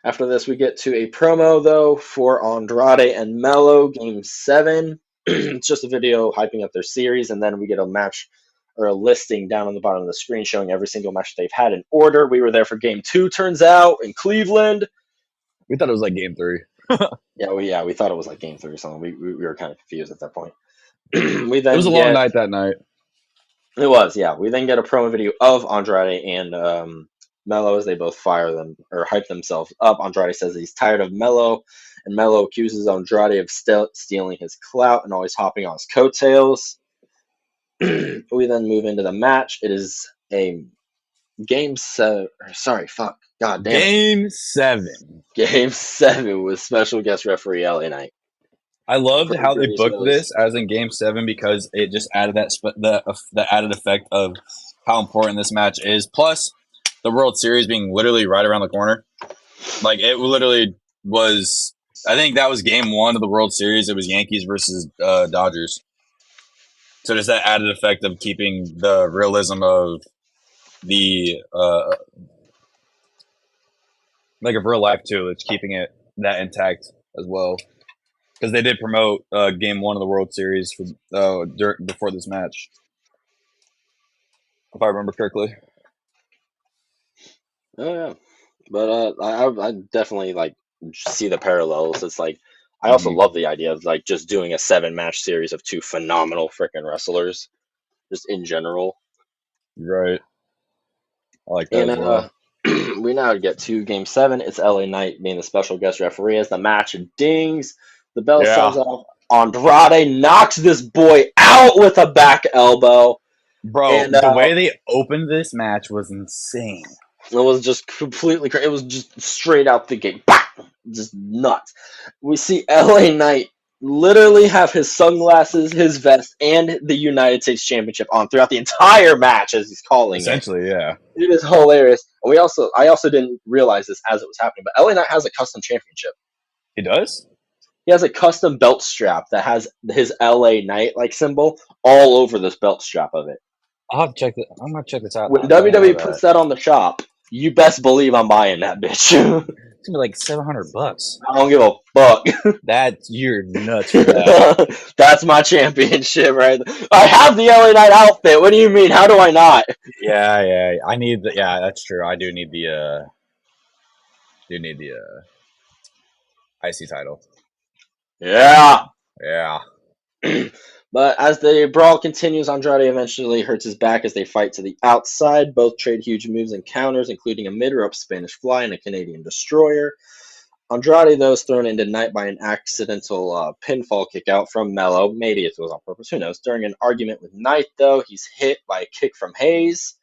After this, we get to a promo, though, for Andrade and Melo, Game 7. It's just a video hyping up their series, and then we get a match or a listing down on the bottom of the screen showing every single match they've had in order. We were there for Game 2, turns out, in Cleveland. We thought it was like Game 3. We thought it was like Game 3 or something. We were kind of confused at that point. It was a long night that night. It was, yeah. We then get a promo video of Andrade and Melo as they both fire them or hype themselves up. Andrade says he's tired of Melo, and Melo accuses Andrade of stealing his clout and always hopping on his coattails. We then move into the match. It is a Game 7. Sorry, fuck. God damn it. Game 7. Game 7 with special guest referee LA Knight. I loved how they booked this as in Game 7 because it just added the added effect of how important this match is. Plus, the World Series being literally right around the corner. Like, it literally was... I think that was Game 1 of the World Series. It was Yankees versus Dodgers. So just that added effect of keeping the realism of the... like of real life, too. It's keeping it that intact as well. Because they did promote Game 1 of the World Series before this match, if I remember correctly. Oh yeah, but I definitely like see the parallels. It's like I also love the idea of like just doing a 7-match series of 2 phenomenal freaking wrestlers, just in general. Right. I like that as well. We now get to Game 7. It's LA Knight being the special guest referee as the match dings. The bell sounds off. Andrade knocks this boy out with a back elbow. Bro, and the way they opened this match was insane. It was just completely crazy. It was just straight out the gate. Bah! Just nuts. We see LA Knight literally have his sunglasses, his vest, and the United States Championship on throughout the entire match as he's calling Essentially, yeah. It is hilarious. And I also didn't realize this as it was happening, but LA Knight has a custom championship. He does? He has a custom belt strap that has his LA Knight like symbol all over this belt strap of it. I'll have to check I'm gonna check this out. When WWE puts that on the shop, you best believe I'm buying that bitch. It's gonna be like $700. I don't give a fuck. You're nuts for that. That's my championship, right? I have the LA Knight outfit. What do you mean? How do I not? Yeah. I need the. Yeah, that's true. I do need the. IC title. Yeah. But as the brawl continues, Andrade eventually hurts his back as they fight to the outside. Both trade huge moves and counters, including a mid-rope Spanish fly and a Canadian destroyer. Andrade, though, is thrown into Knight by an accidental pinfall kick out from Mello. Maybe it was on purpose. Who knows? During an argument with Knight, though, he's hit by a kick from Hayes.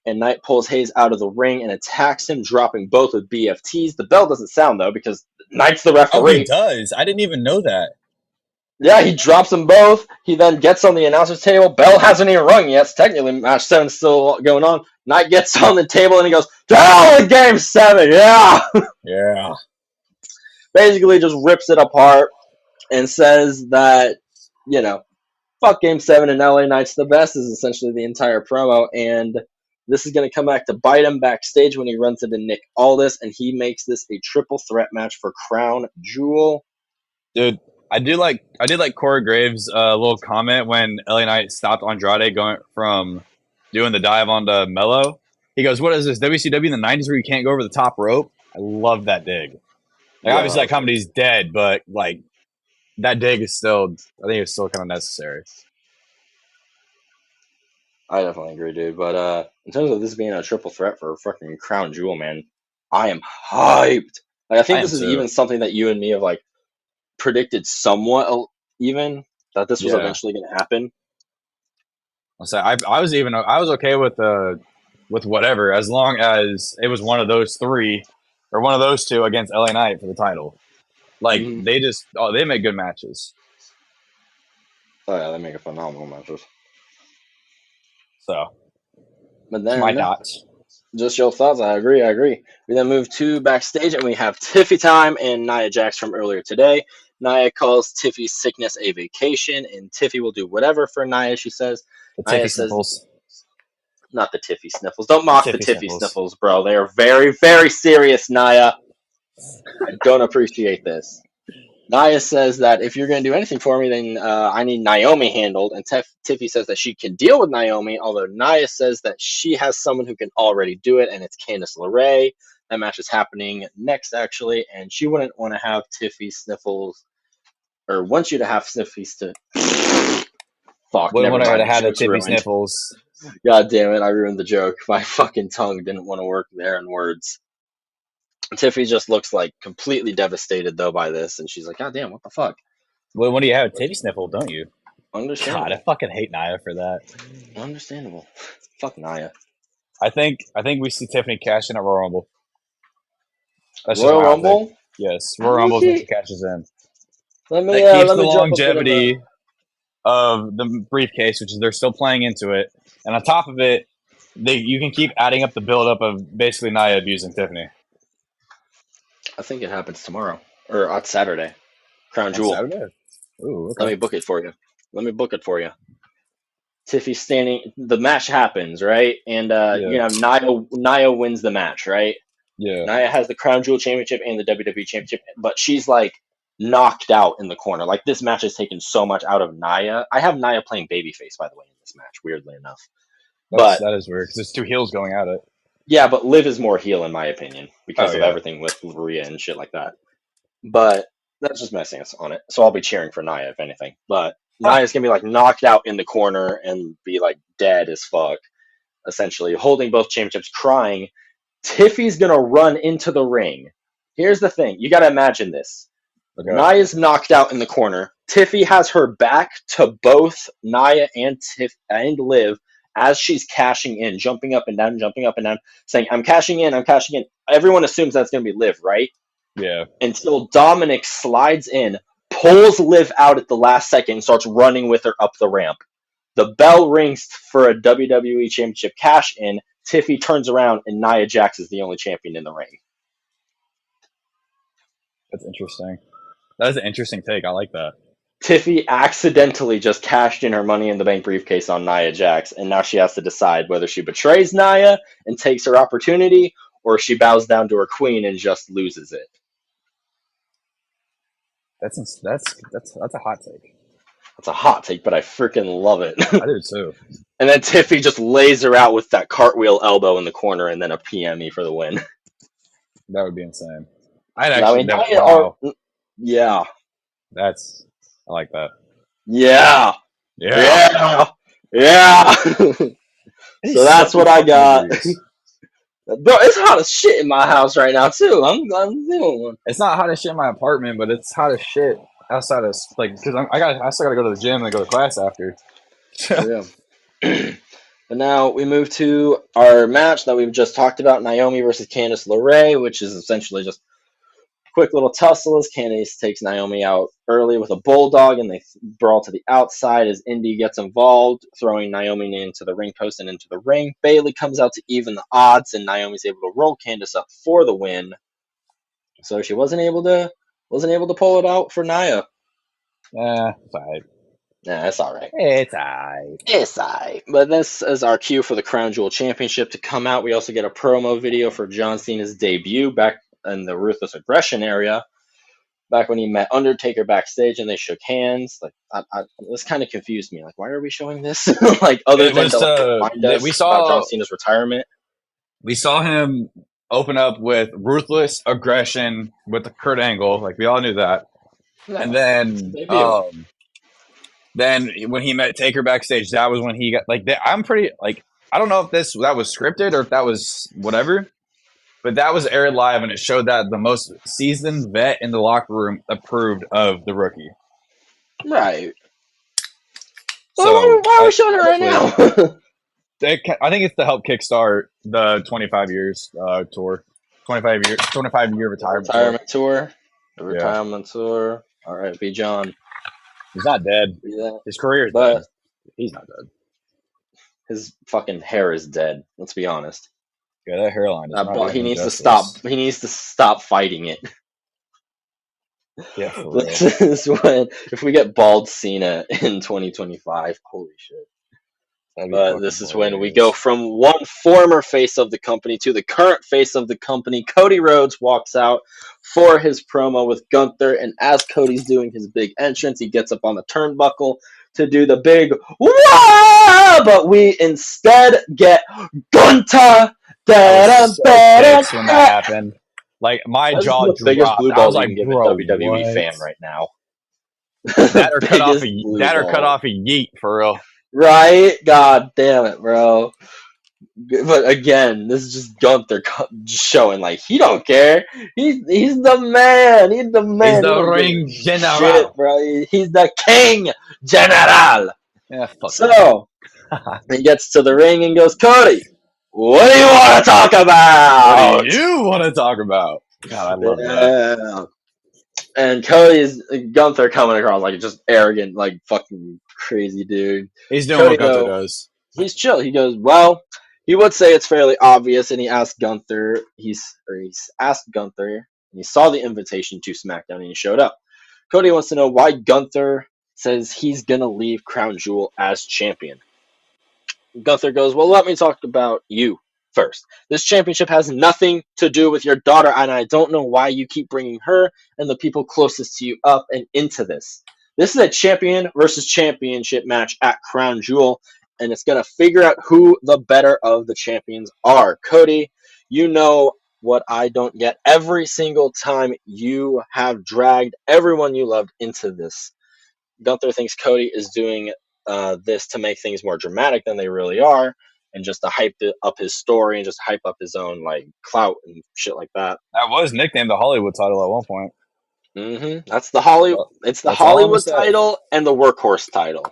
And Knight pulls Hayes out of the ring and attacks him, dropping both with BFTs. The bell doesn't sound, though, because Knight's the Oh, he referee. does. I didn't even know that. Yeah, he drops them both. He then gets on the announcer's table. Bell hasn't even rung yet. So technically, match 7's still going on. Knight gets on the table and he goes, "To hell with game 7, yeah!" Yeah. Basically just rips it apart and says that, fuck game 7 and LA Knight's the best is essentially the entire promo. And this is going to come back to bite him backstage when he runs into Nick Aldis, and he makes this a triple threat match for Crown Jewel. Dude, I did like Corey Graves' little comment when LA Knight stopped Andrade going from doing the dive onto Mello. He goes, "What is this, WCW in the 90s where you can't go over the top rope?" I love that dig. Obviously that comedy's dead, but like that dig is still, I think it's still kind of necessary. I definitely agree, dude. But in terms of this being a triple threat for fucking Crown Jewel, man, I am hyped. Like, I think this is even something that you and me have like predicted somewhat, even that this was eventually going to happen. So I was okay with whatever, as long as it was one of those three or one of those two against LA Knight for the title. Like they make good matches. Oh yeah, they make a phenomenal matches. So, but then my dots. Just your thoughts. I agree. We then move to backstage and we have Tiffy time and Nia Jax from earlier today. Nia calls Tiffy's sickness a vacation, and Tiffy will do whatever for Nia, she says. The Tiffy sniffles. Not the Tiffy sniffles. Don't mock the Tiffy sniffles, bro. They are very, very serious, Nia. I don't appreciate this. Nia says that if you're going to do anything for me, then I need Naomi handled. And Tiffy says that she can deal with Naomi, although Nia says that she has someone who can already do it, and it's Candice LeRae. That match is happening next, actually, and she wouldn't want to have Tiffy sniffles, or wants you to have Tiffy's to. Fuck, wouldn't want her to have the Tiffy ruined. sniffles. God damn it, I ruined the joke. My fucking tongue didn't want to work there in words. Tiffy just looks like completely devastated, though, by this, and she's like, "God damn, what the fuck?" Well, when do you have a Tiffy sniffle, don't you? Understandable. God, I fucking hate Nia for that. Understandable. Fuck Nia. I think we see Tiffany cash in at Royal Rumble. That's Royal Rumble? Yes, Royal Rumble when she cashes in. That keeps the longevity of the briefcase, which is they're still playing into it, and on top of it, you can keep adding up the buildup of basically Nia abusing Tiffany. I think it happens tomorrow or on Saturday. Crown Jewel. Saturday? Ooh, okay. Let me book it for you. Tiffy standing. The match happens, right? And you have Nia wins the match, right? Yeah. Nia has the Crown Jewel Championship and the WWE Championship, but she's like knocked out in the corner. Like, this match has taken so much out of Nia. I have Nia playing babyface, by the way, in this match, weirdly enough. That is weird because there's two heels going at it. Yeah, but Liv is more heel in my opinion because of everything with Rhea and shit like that. But that's just my stance on it. So I'll be cheering for Nia if anything. But Nia's gonna be like knocked out in the corner and be like dead as fuck, essentially holding both championships, crying. Tiffy's gonna run into the ring. Here's the thing: you gotta imagine this. Okay. Nia's knocked out in the corner. Tiffy has her back to both Nia and Liv as she's cashing in, jumping up and down, saying, "I'm cashing in, I'm cashing in." Everyone assumes that's going to be Liv, right? Yeah. Until Dominic slides in, pulls Liv out at the last second, and starts running with her up the ramp. The bell rings for a WWE Championship cash in. Tiffy turns around, and Nia Jax is the only champion in the ring. That's interesting. That is an interesting take. I like that. Tiffy accidentally just cashed in her Money in the Bank briefcase on Nia Jax, and now she has to decide whether she betrays Nia and takes her opportunity, or she bows down to her queen and just loses it. That's a hot take. That's a hot take, but I freaking love it. I do too. And then Tiffy just lays her out with that cartwheel elbow in the corner, and then a PME for the win. That would be insane. Yeah. I like that. Yeah. So that's what I got. Bro, it's hot as shit in my house right now too. I'm doing one. It's not hot as shit in my apartment, but it's hot as shit outside of like because I still gotta go to the gym and go to class after. Yeah. But now we move to our match that we've just talked about: Naomi versus Candice LeRae, which is essentially just quick little tussle as Candice takes Naomi out early with a bulldog, and they brawl to the outside as Indy gets involved, throwing Naomi into the ring post and into the ring. Bayley comes out to even the odds, and Naomi's able to roll Candice up for the win. So she wasn't able to pull it out for Nia. It's alright. Nah, it's all right. It's alright. It's alright. But this is our cue for the Crown Jewel Championship to come out. We also get a promo video for John Cena's debut back in the Ruthless Aggression area. Back when he met Undertaker backstage and they shook hands. Like, this kind of confused me. Like, why are we showing this? Like, other than to remind us about John Cena's retirement. We saw him open up with Ruthless Aggression with Kurt Angle. Like, we all knew that. Yeah, and then when he met Taker backstage, that was when he got like. I'm pretty like I don't know if that was scripted or if that was whatever, but that was aired live and it showed that the most seasoned vet in the locker room approved of the rookie. Right. So why are we showing it right now? I think it's to help kickstart the 25 years tour, 25 year retirement tour. The retirement tour. All right, B. John. He's not dead. His career is dead. He's not dead. His fucking hair is dead. Let's be honest. Yeah, that hairline. But he needs to stop. He needs to stop fighting it. Yeah, for real. This is when if we get bald Cena in 2025, holy shit. But this is when we go from one former face of the company to the current face of the company. Cody Rhodes walks out for his promo with Gunther, and as Cody's doing his big entrance, he gets up on the turnbuckle to do the big wah! But we instead get Gunther. When that happened, like my jaw dropped. Biggest blue I ball was like, give a WWE fan right now. That or cut off a yeet for real. Right? God damn it, bro. But again, this is just Gunther just showing like he don't care. He's the man. He's the man. He's the ring general, shit, bro. He's the king general. Yeah, so he gets to the ring and goes, Cody, what do you want to talk about? What do you want to talk about? God, I love that. And Cody's Gunther coming across like just arrogant, like fucking crazy dude. He's doing what Gunther does. He's chill. He goes, well, he would say it's fairly obvious, and he asked Gunther. He's asked Gunther, and he saw the invitation to SmackDown, and he showed up. Cody wants to know why Gunther says he's gonna leave Crown Jewel as champion. Gunther goes, well, let me talk about you first. This championship has nothing to do with your daughter, and I don't know why you keep bringing her and the people closest to you up and into this. This is a champion versus championship match at Crown Jewel, and it's going to figure out who the better of the champions are. Cody, you know what I don't get. Every single time you have dragged everyone you loved into this. Gunther thinks Cody is doing this to make things more dramatic than they really are, and just to hype up his story and just hype up his own like clout and shit like that. That was nicknamed the Hollywood title at one point. That's the Hollywood. It's the Hollywood title and the workhorse title.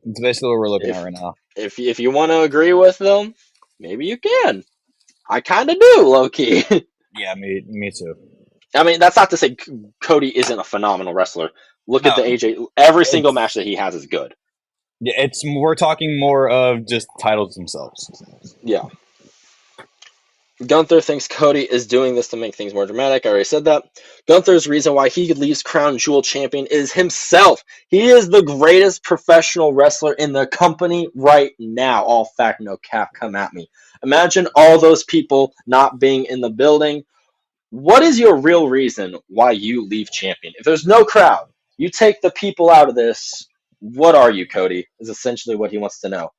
It's basically what we're looking at right now. If you want to agree with them, maybe you can. I kind of do, low key. Yeah, me too. I mean, that's not to say Cody isn't a phenomenal wrestler. Look at the AJ. Every single match that he has is good. Yeah, we're talking more of just titles themselves. Yeah. Gunther thinks Cody is doing this to make things more dramatic. I already said that. Gunther's reason why he leaves Crown Jewel champion is himself. He is the greatest professional wrestler in the company right now. All fact, no cap, come at me. Imagine all those people not being in the building. What is your real reason why you leave champion? If there's no crowd, you take the people out of this, what are you, Cody? Is essentially what he wants to know.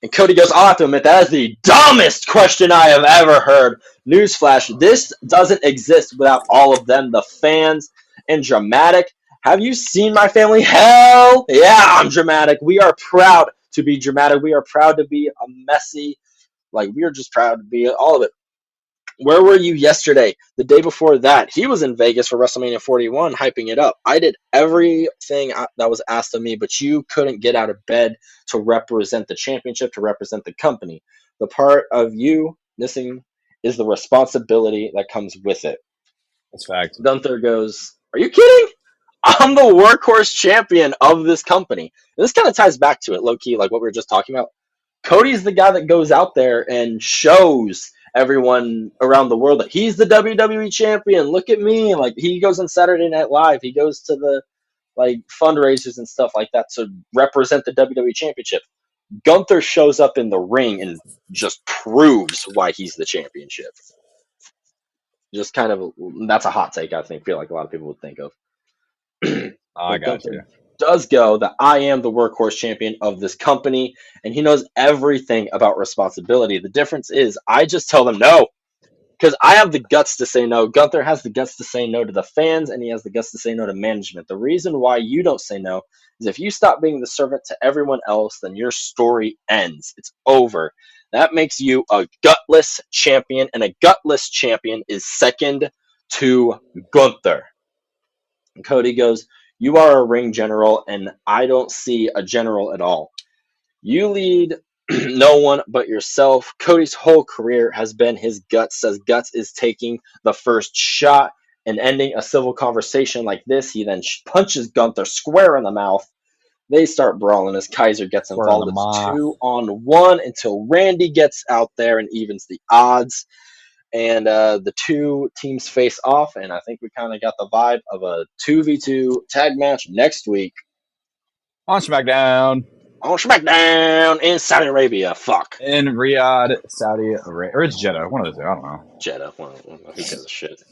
And Cody goes, I'll have to admit, that is the dumbest question I have ever heard. Newsflash, this doesn't exist without all of them, the fans, and dramatic. Have you seen my family? Hell yeah, I'm dramatic. We are proud to be dramatic. We are proud to be a messy, Like, we are just proud to be all of it. Where were you yesterday? The day before that, he was in Vegas for WrestleMania 41, hyping it up. I did everything that was asked of me, but you couldn't get out of bed to represent the championship, to represent the company. The part of you missing is the responsibility that comes with it. That's fact. Gunther goes, "Are you kidding? I'm the workhorse champion of this company." And this kind of ties back to it, low key, like what we were just talking about. Cody's the guy that goes out there and shows everyone around the world that he's the WWE champion. Look at me. Like, he goes on Saturday Night Live. He goes to the like fundraisers and stuff like that to represent the WWE championship. Gunther shows up in the ring and just proves why he's the championship. Just kind of, that's a hot take, I feel like a lot of people would think of. I got Gunther you. does go that I am the workhorse champion of this company, and he knows everything about responsibility. The difference is I just tell them no, because I have the guts to say no. Gunther has the guts to say no to the fans, and he has the guts to say no to management. The reason why you don't say no is if you stop being the servant to everyone else, then your story ends. It's over. That makes you a gutless champion, and a gutless champion is second to Gunther. And Cody goes, "You are a ring general, and I don't see a general at all. You lead no one but yourself." Cody's whole career has been his guts, says Guts is taking the first shot and ending a civil conversation like this. He then punches Gunther square in the mouth. They start brawling as Kaiser gets Square in the involved. It's mouth. 2-on-1 until Randy gets out there and evens the odds. And the two teams face off, and I think we kind of got the vibe of a 2v2 tag match next week On SmackDown on SmackDown in Saudi Arabia. Fuck. in Riyadh, Saudi Arabia. Or it's Jeddah. One of the two. I don't know. Jeddah. Well, who gives a shit?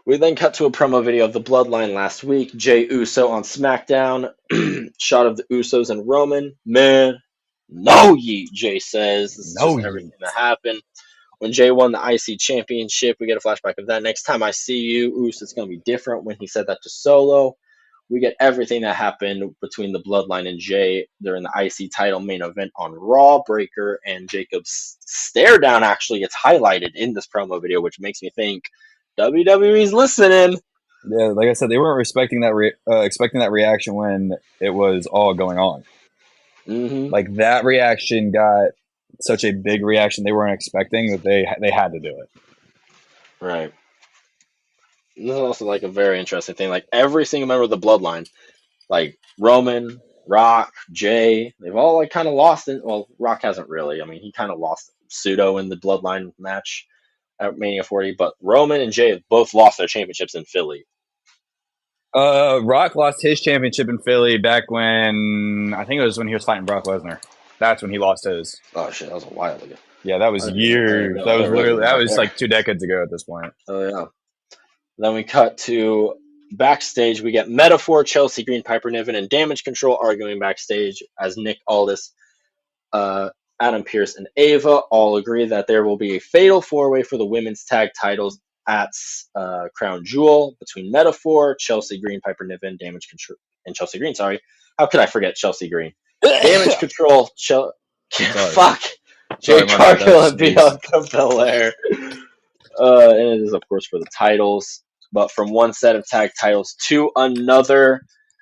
We then cut to a promo video of the Bloodline last week. Jey Uso on SmackDown. Shot of the Usos and Roman. Man, no yeet, Jay says. This is No just everything that happened. When Jay won the IC Championship, we get a flashback of that. Next time I see you, Uso, it's going to be different. When he said that to Solo, we get everything that happened between the Bloodline and Jay during the IC title main event on Raw. Breaker and Jacob's stare down actually gets highlighted in this promo video, which makes me think WWE's listening. Yeah, like I said, they weren't expecting that reaction when it was all going on. Mm-hmm. Like, that reaction got such a big reaction they weren't expecting that they had to do it. Right. This is also like a very interesting thing. Like, every single member of the Bloodline, like Roman, Rock, Jay, they've all like kind of lost it. Well, Rock hasn't really. I mean, he kind of lost pseudo in the Bloodline match at Mania 40, but Roman and Jay have both lost their championships in Philly. Rock lost his championship in Philly back when, I think it was when he was fighting Brock Lesnar. That's when he lost his. Oh shit, that was a while ago. Yeah, that was years. That was literally, that was like 2 decades ago at this point. Oh yeah. Then we cut to backstage. We get Metaphor, Chelsea Green, Piper Niven, and Damage Control arguing backstage as Nick Aldis, Adam Pearce, and Ava all agree that there will be a fatal four-way for the women's tag titles at Crown Jewel between Metaphor, Chelsea Green, Piper Niven, Damage Control, and Chelsea Green. Sorry, how could I forget Chelsea Green? Damage Control. Fuck. Jade Cargill and Bianca Belair. And it is, of course, for the titles. But from one set of tag titles to another,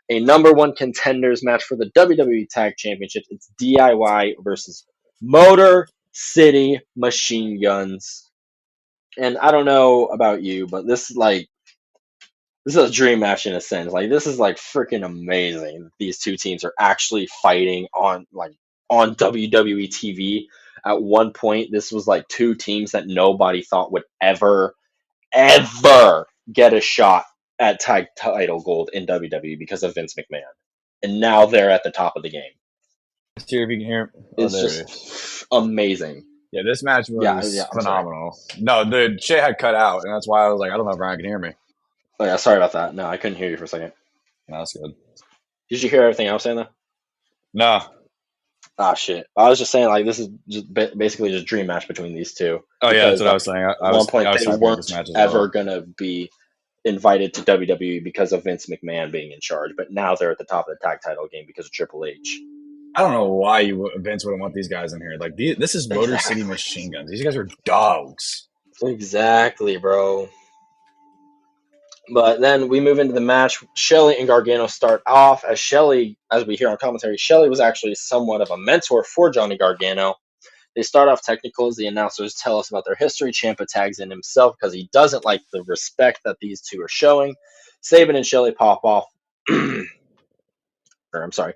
a number one contenders match for the WWE Tag Championship. It's DIY versus Motor City Machine Guns. And I don't know about you, but this is a dream match in a sense. Like, this is like freaking amazing. These two teams are actually fighting on WWE TV. At one point, this was like two teams that nobody thought would ever get a shot at tag title gold in WWE because of Vince McMahon. And now they're at the top of the game. See if you can hear. It's just amazing. Yeah, this match was phenomenal. No, the shit had cut out, and that's why I was like, I don't know if Ryan can hear me. Oh yeah, sorry about that. No, I couldn't hear you for a second. No, that's good. Did you hear everything I was saying though? No. Ah, shit. I was just saying, like, this is just basically just a dream match between these two. Oh, yeah, that's what I was saying. At one point, they weren't ever going to be invited to WWE because of Vince McMahon being in charge, but now they're at the top of the tag title game because of Triple H. I don't know why Vince wouldn't want these guys in here. Like, this is Motor City Exactly. Machine Guns. These guys are dogs. Exactly, bro. But then we move into the match. Shelley and Gargano start off as Shelley, as we hear on commentary, Shelley was actually somewhat of a mentor for Johnny Gargano. They start off technical as the announcers tell us about their history. Ciampa tags in himself because he doesn't like the respect that these two are showing. Sabin and Shelley pop off, or I'm sorry,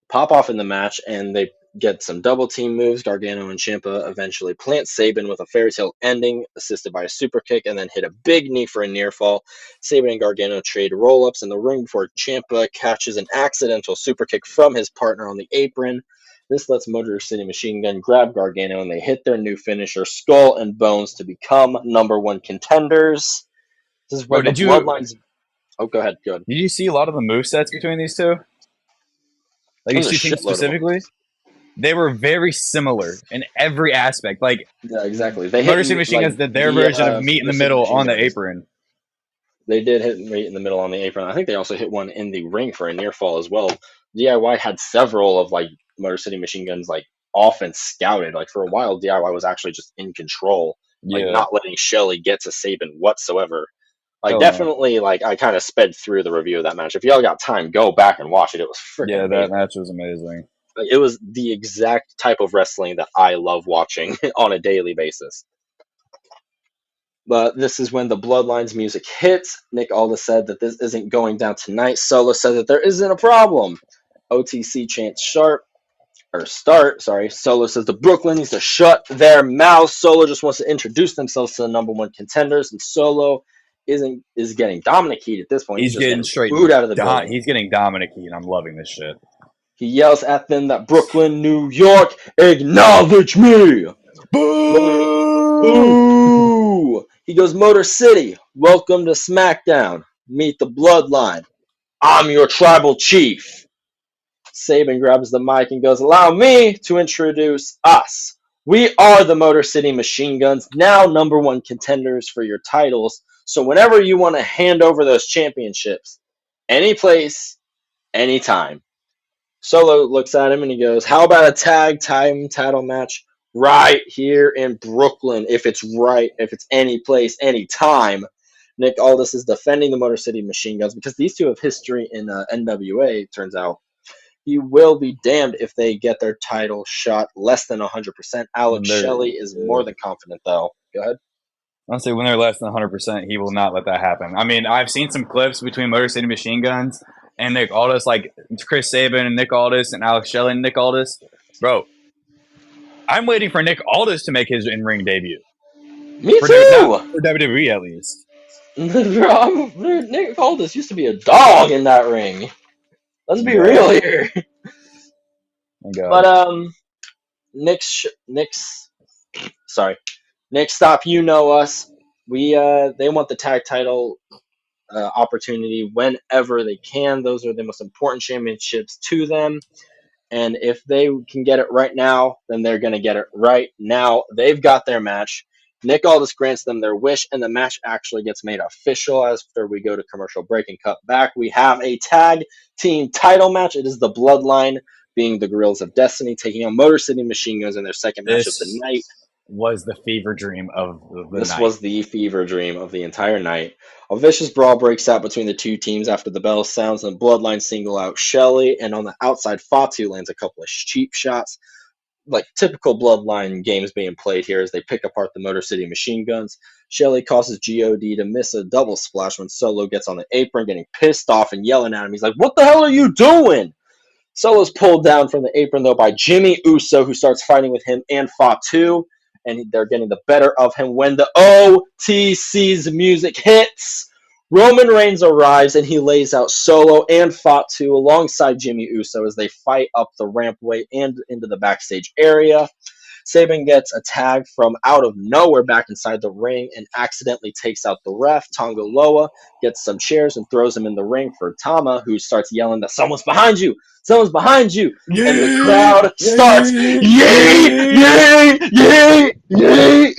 pop off in the match, and they get some double team moves. Gargano and Ciampa eventually plant Sabin with a fairy tale ending, assisted by a super kick, and then hit a big knee for a near fall. Sabin and Gargano trade roll ups in the ring before Ciampa catches an accidental super kick from his partner on the apron. This lets Motor City Machine Gun grab Gargano, and they hit their new finisher, Skull and Bones, to become #1 contenders. This is Bro, when the Bloodlines. Oh, go ahead. Good. did you see a lot of the movesets between these two? Like There's these a two teams shitload of them. specifically? They were very similar in every aspect. Like Yeah, exactly. They Motor hit City Machine like Guns did their the version of meet in Motor the City middle Machine on the Guns. apron. They did hit right in the middle on the apron. I think they also hit one in the ring for a near fall as well. DIY had several of like Motor City Machine Guns like off and scouted. Like for a while, DIY was actually just in control, like Yeah. not letting Shelley get to Sabin whatsoever. Like Hell no. definitely, like I kind of sped through the review of that match. If y'all got time, go back and watch it. It was freaking Yeah, that amazing. match was amazing. Like, it was the exact type of wrestling that I love watching on a daily basis. But this is when the Bloodlines music hits. Nick Aldis said that this isn't going down tonight. Solo said that there isn't a problem. OTC chants start. Sorry. Solo says the Brooklyn needs to shut their mouths. Solo just wants to introduce themselves to the #1 contenders, and Solo is getting Dominic Heat at this point. He's He's just getting getting straight. booed out of the building. He's getting Dominic Heat. I'm loving this shit. He yells at them that Brooklyn, New York, acknowledge me. Motor, Boo! boo! He goes, Motor City, welcome to SmackDown. Meet the Bloodline. I'm your tribal chief. Sabin grabs the mic and goes, allow me to introduce us. We are the Motor City Machine Guns, now #1 contenders for your titles. So whenever you want to hand over those championships, any place, anytime. Solo looks at him and he goes, how about a tag time title match right here in Brooklyn? If it's any place, any time. Nick Aldis is defending the Motor City Machine Guns because these two have history in NWA, turns out. He will be damned if they get their title shot less than 100%. Alex Shelley is more than confident, though. Go ahead. Honestly, when they're less than 100%, he will not let that happen. I mean, I've seen some clips between Motor City Machine Guns and Nick Aldis, like Chris Sabin and Nick Aldis and Alex Shelley and Nick Aldis. Bro, I'm waiting for Nick Aldis to make his in-ring debut. Me For too! for WWE, at least. Nick Aldis used to be a dog in that ring. Let's be God. real here. Thank God. But Nick's sorry, Nick, stop. You know us. They want the tag title opportunity whenever they can. Those are the most important championships to them. And if they can get it right now, then they're going to get it right now. They've got their match. Nick Aldis grants them their wish, and the match actually gets made official after we go to commercial break and cut back. We have a tag team title match. It is the Bloodline, being the Guerrillas of Destiny, taking on Motor City Machine Guns in their second match of the This night. was the fever dream of the This night. was the fever dream of the entire night. A vicious brawl breaks out between the two teams after the bell sounds and Bloodline single out Shelley, and on the outside, Fatu lands a couple of cheap shots. Like typical Bloodline games being played here as they pick apart the Motor City Machine Guns. Shelley causes God to miss a double splash when Solo gets on the apron, getting pissed off and yelling at him. He's like, what the hell are you doing? Solo's pulled down from the apron, though, by Jimmy Uso, who starts fighting with him and Fatu, and they're getting the better of him when the OTC's music hits. Roman Reigns arrives, and he lays out Solo and Fatu alongside Jimmy Uso as they fight up the rampway and into the backstage area. Sabin gets a tag from out of nowhere back inside the ring and accidentally takes out the ref. Tonga Loa gets some chairs and throws him in the ring for Tama, who starts yelling that someone's behind you! Someone's behind you! Yay! And the crowd starts, Yay! yay, yay, yay!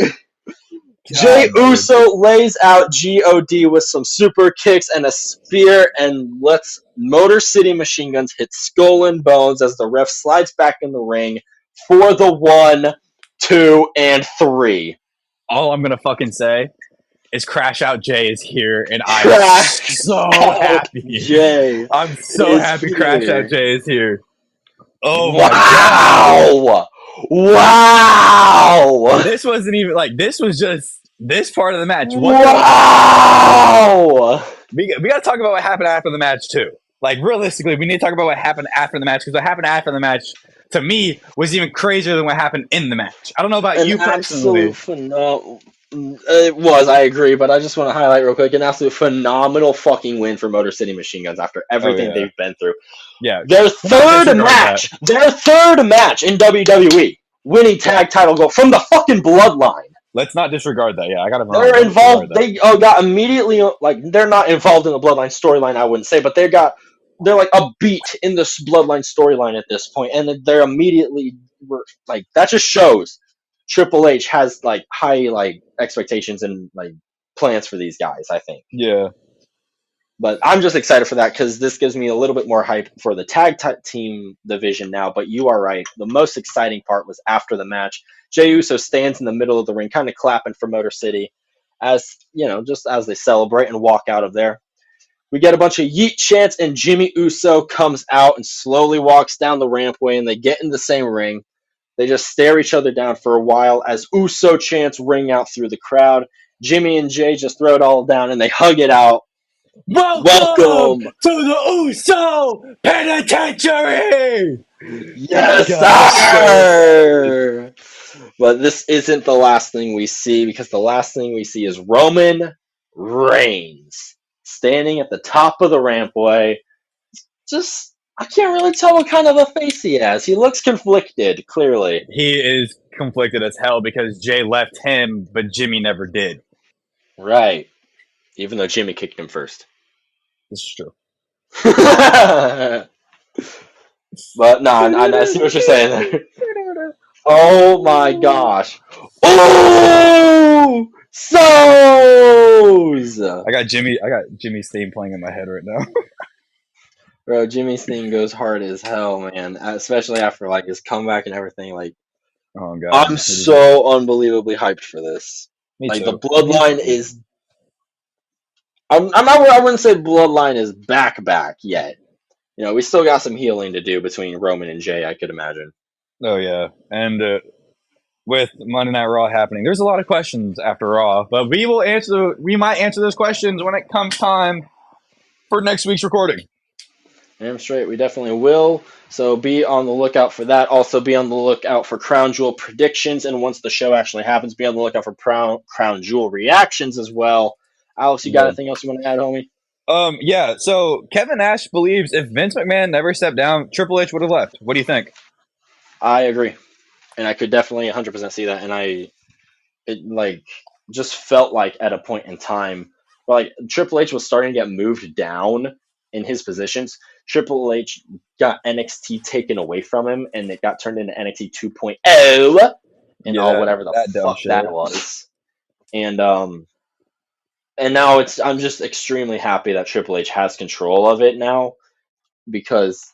Jay Uso lays out God with some super kicks and a spear and lets Motor City Machine Guns hit Skull and Bones as the ref slides back in the ring for the 1, 2, and 3. All I'm gonna fucking say is Crash Out Jay is here, and I'm Crash so Out happy. Jay I'm so is happy Crash Out here. Jay is here. Oh my god. Wow! This wasn't even like this was just this part of the match. Wow! We got to talk about what happened after the match too. Like realistically, we need to talk about what happened after the match because what happened after the match to me was even crazier than what happened in the match. I don't know about An you absolute personally. phenomenal. It was, I agree, but I just want to highlight real quick an absolute phenomenal fucking win for Motor City Machine Guns after everything they've been through. Yeah, Their third match in WWE, winning tag title goal from the fucking Bloodline. Let's not disregard that. Yeah, I got it. They're involved. They got immediately like they're not involved in the Bloodline storyline. I wouldn't say, but they're like a beat in this Bloodline storyline at this point, and they're immediately like that just shows Triple H has like high like expectations and like plans for these guys. I think. Yeah. But I'm just excited for that because this gives me a little bit more hype for the tag team division now. But you are right. The most exciting part was after the match. Jey Uso stands in the middle of the ring, kind of clapping for Motor City, as you know, just as they celebrate and walk out of there. We get a bunch of yeet chants, and Jimmy Uso comes out and slowly walks down the rampway, and they get in the same ring. They just stare each other down for a while as Uso chants ring out through the crowd. Jimmy and Jay just throw it all down, and they hug it out. Welcome to the Uso Penitentiary! Yes, sir! But this isn't the last thing we see because the last thing we see is Roman Reigns standing at the top of the rampway. Just, I can't really tell what kind of a face he has. He looks conflicted, clearly. He is conflicted as hell because Jay left him, but Jimmy never did. Right. Even though Jimmy kicked him first. This is true. But no, I see what you're saying there. Oh my gosh. Oh! So's! I got Jimmy's theme playing in my head right now. Bro, Jimmy's theme goes hard as hell, man. Especially after like his comeback and everything. Like, Oh god. I'm so unbelievably hyped for this. Me Like too. the Bloodline is. I'm not. I wouldn't say Bloodline is back yet. You know, we still got some healing to do between Roman and Jay. I could imagine. Oh yeah, and with Monday Night Raw happening, there's a lot of questions after Raw, but we might answer those questions when it comes time for next week's recording. Damn straight, we definitely will. So be on the lookout for that. Also, be on the lookout for Crown Jewel predictions, and once the show actually happens, be on the lookout for Crown Jewel reactions as well. Alex, you got anything else you want to add, homie? Yeah. So Kevin Nash believes if Vince McMahon never stepped down, Triple H would have left. What do you think? I agree, and I could definitely 100% see that. And it like just felt like at a point in time, where, like Triple H was starting to get moved down in his positions. Triple H got NXT taken away from him, and it got turned into NXT 2.0 and all whatever the fuck that was. And now I'm just extremely happy that Triple H has control of it now because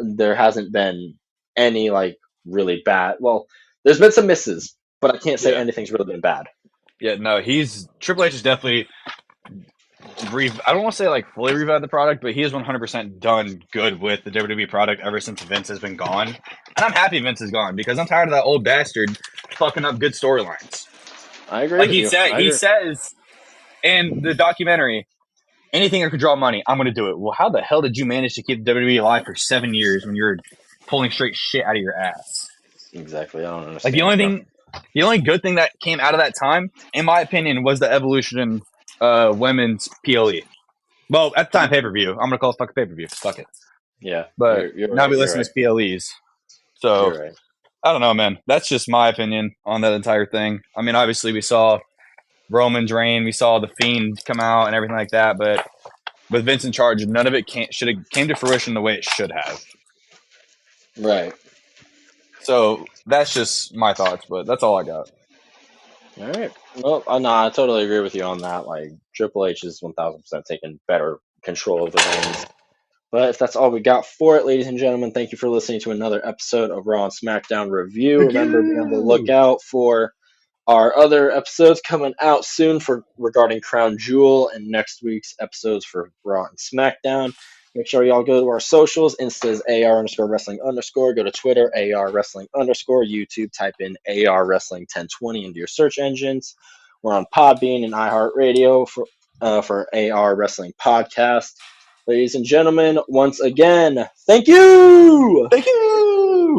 there hasn't been any like really bad. Well, there's been some misses, but I can't say anything's really been bad. Yeah, no, Triple H is definitely. I don't want to say like fully revived the product, but he has 100% done good with the WWE product ever since Vince has been gone. And I'm happy Vince is gone because I'm tired of that old bastard fucking up good storylines. I agree. Like he says in the documentary, anything that could draw money, I'm going to do it. Well, how the hell did you manage to keep WWE alive for 7 years when you're pulling straight shit out of your ass? Exactly. I don't understand. Like the only good thing that came out of that time, in my opinion, was the evolution in women's PLE. Well, at the time, pay-per-view. I'm going to call it fucking pay-per-view. Fuck it. Yeah. But now we listen to PLEs. So, I don't know, man. That's just my opinion on that entire thing. I mean, obviously, we saw Roman's reign. We saw The Fiend come out and everything like that. But with Vince in charge, none of it came to fruition the way it should have. Right. So, that's just my thoughts. But that's all I got. All right. Well, no, I totally agree with you on that. Like Triple H is 1000% taking better control of the reins. But if that's all we got for it, ladies and gentlemen, thank you for listening to another episode of Raw and SmackDown Review. Thank Remember, be on the you. lookout for our other episodes coming out soon for regarding Crown Jewel and next week's episodes for Raw and SmackDown. Make sure y'all go to our socials. Insta is AR underscore wrestling underscore. Go to Twitter, AR wrestling underscore. YouTube, type in AR wrestling 1020 into your search engines. We're on Podbean and iHeartRadio for AR Wrestling Podcast. Ladies and gentlemen, once again, thank you! Thank you.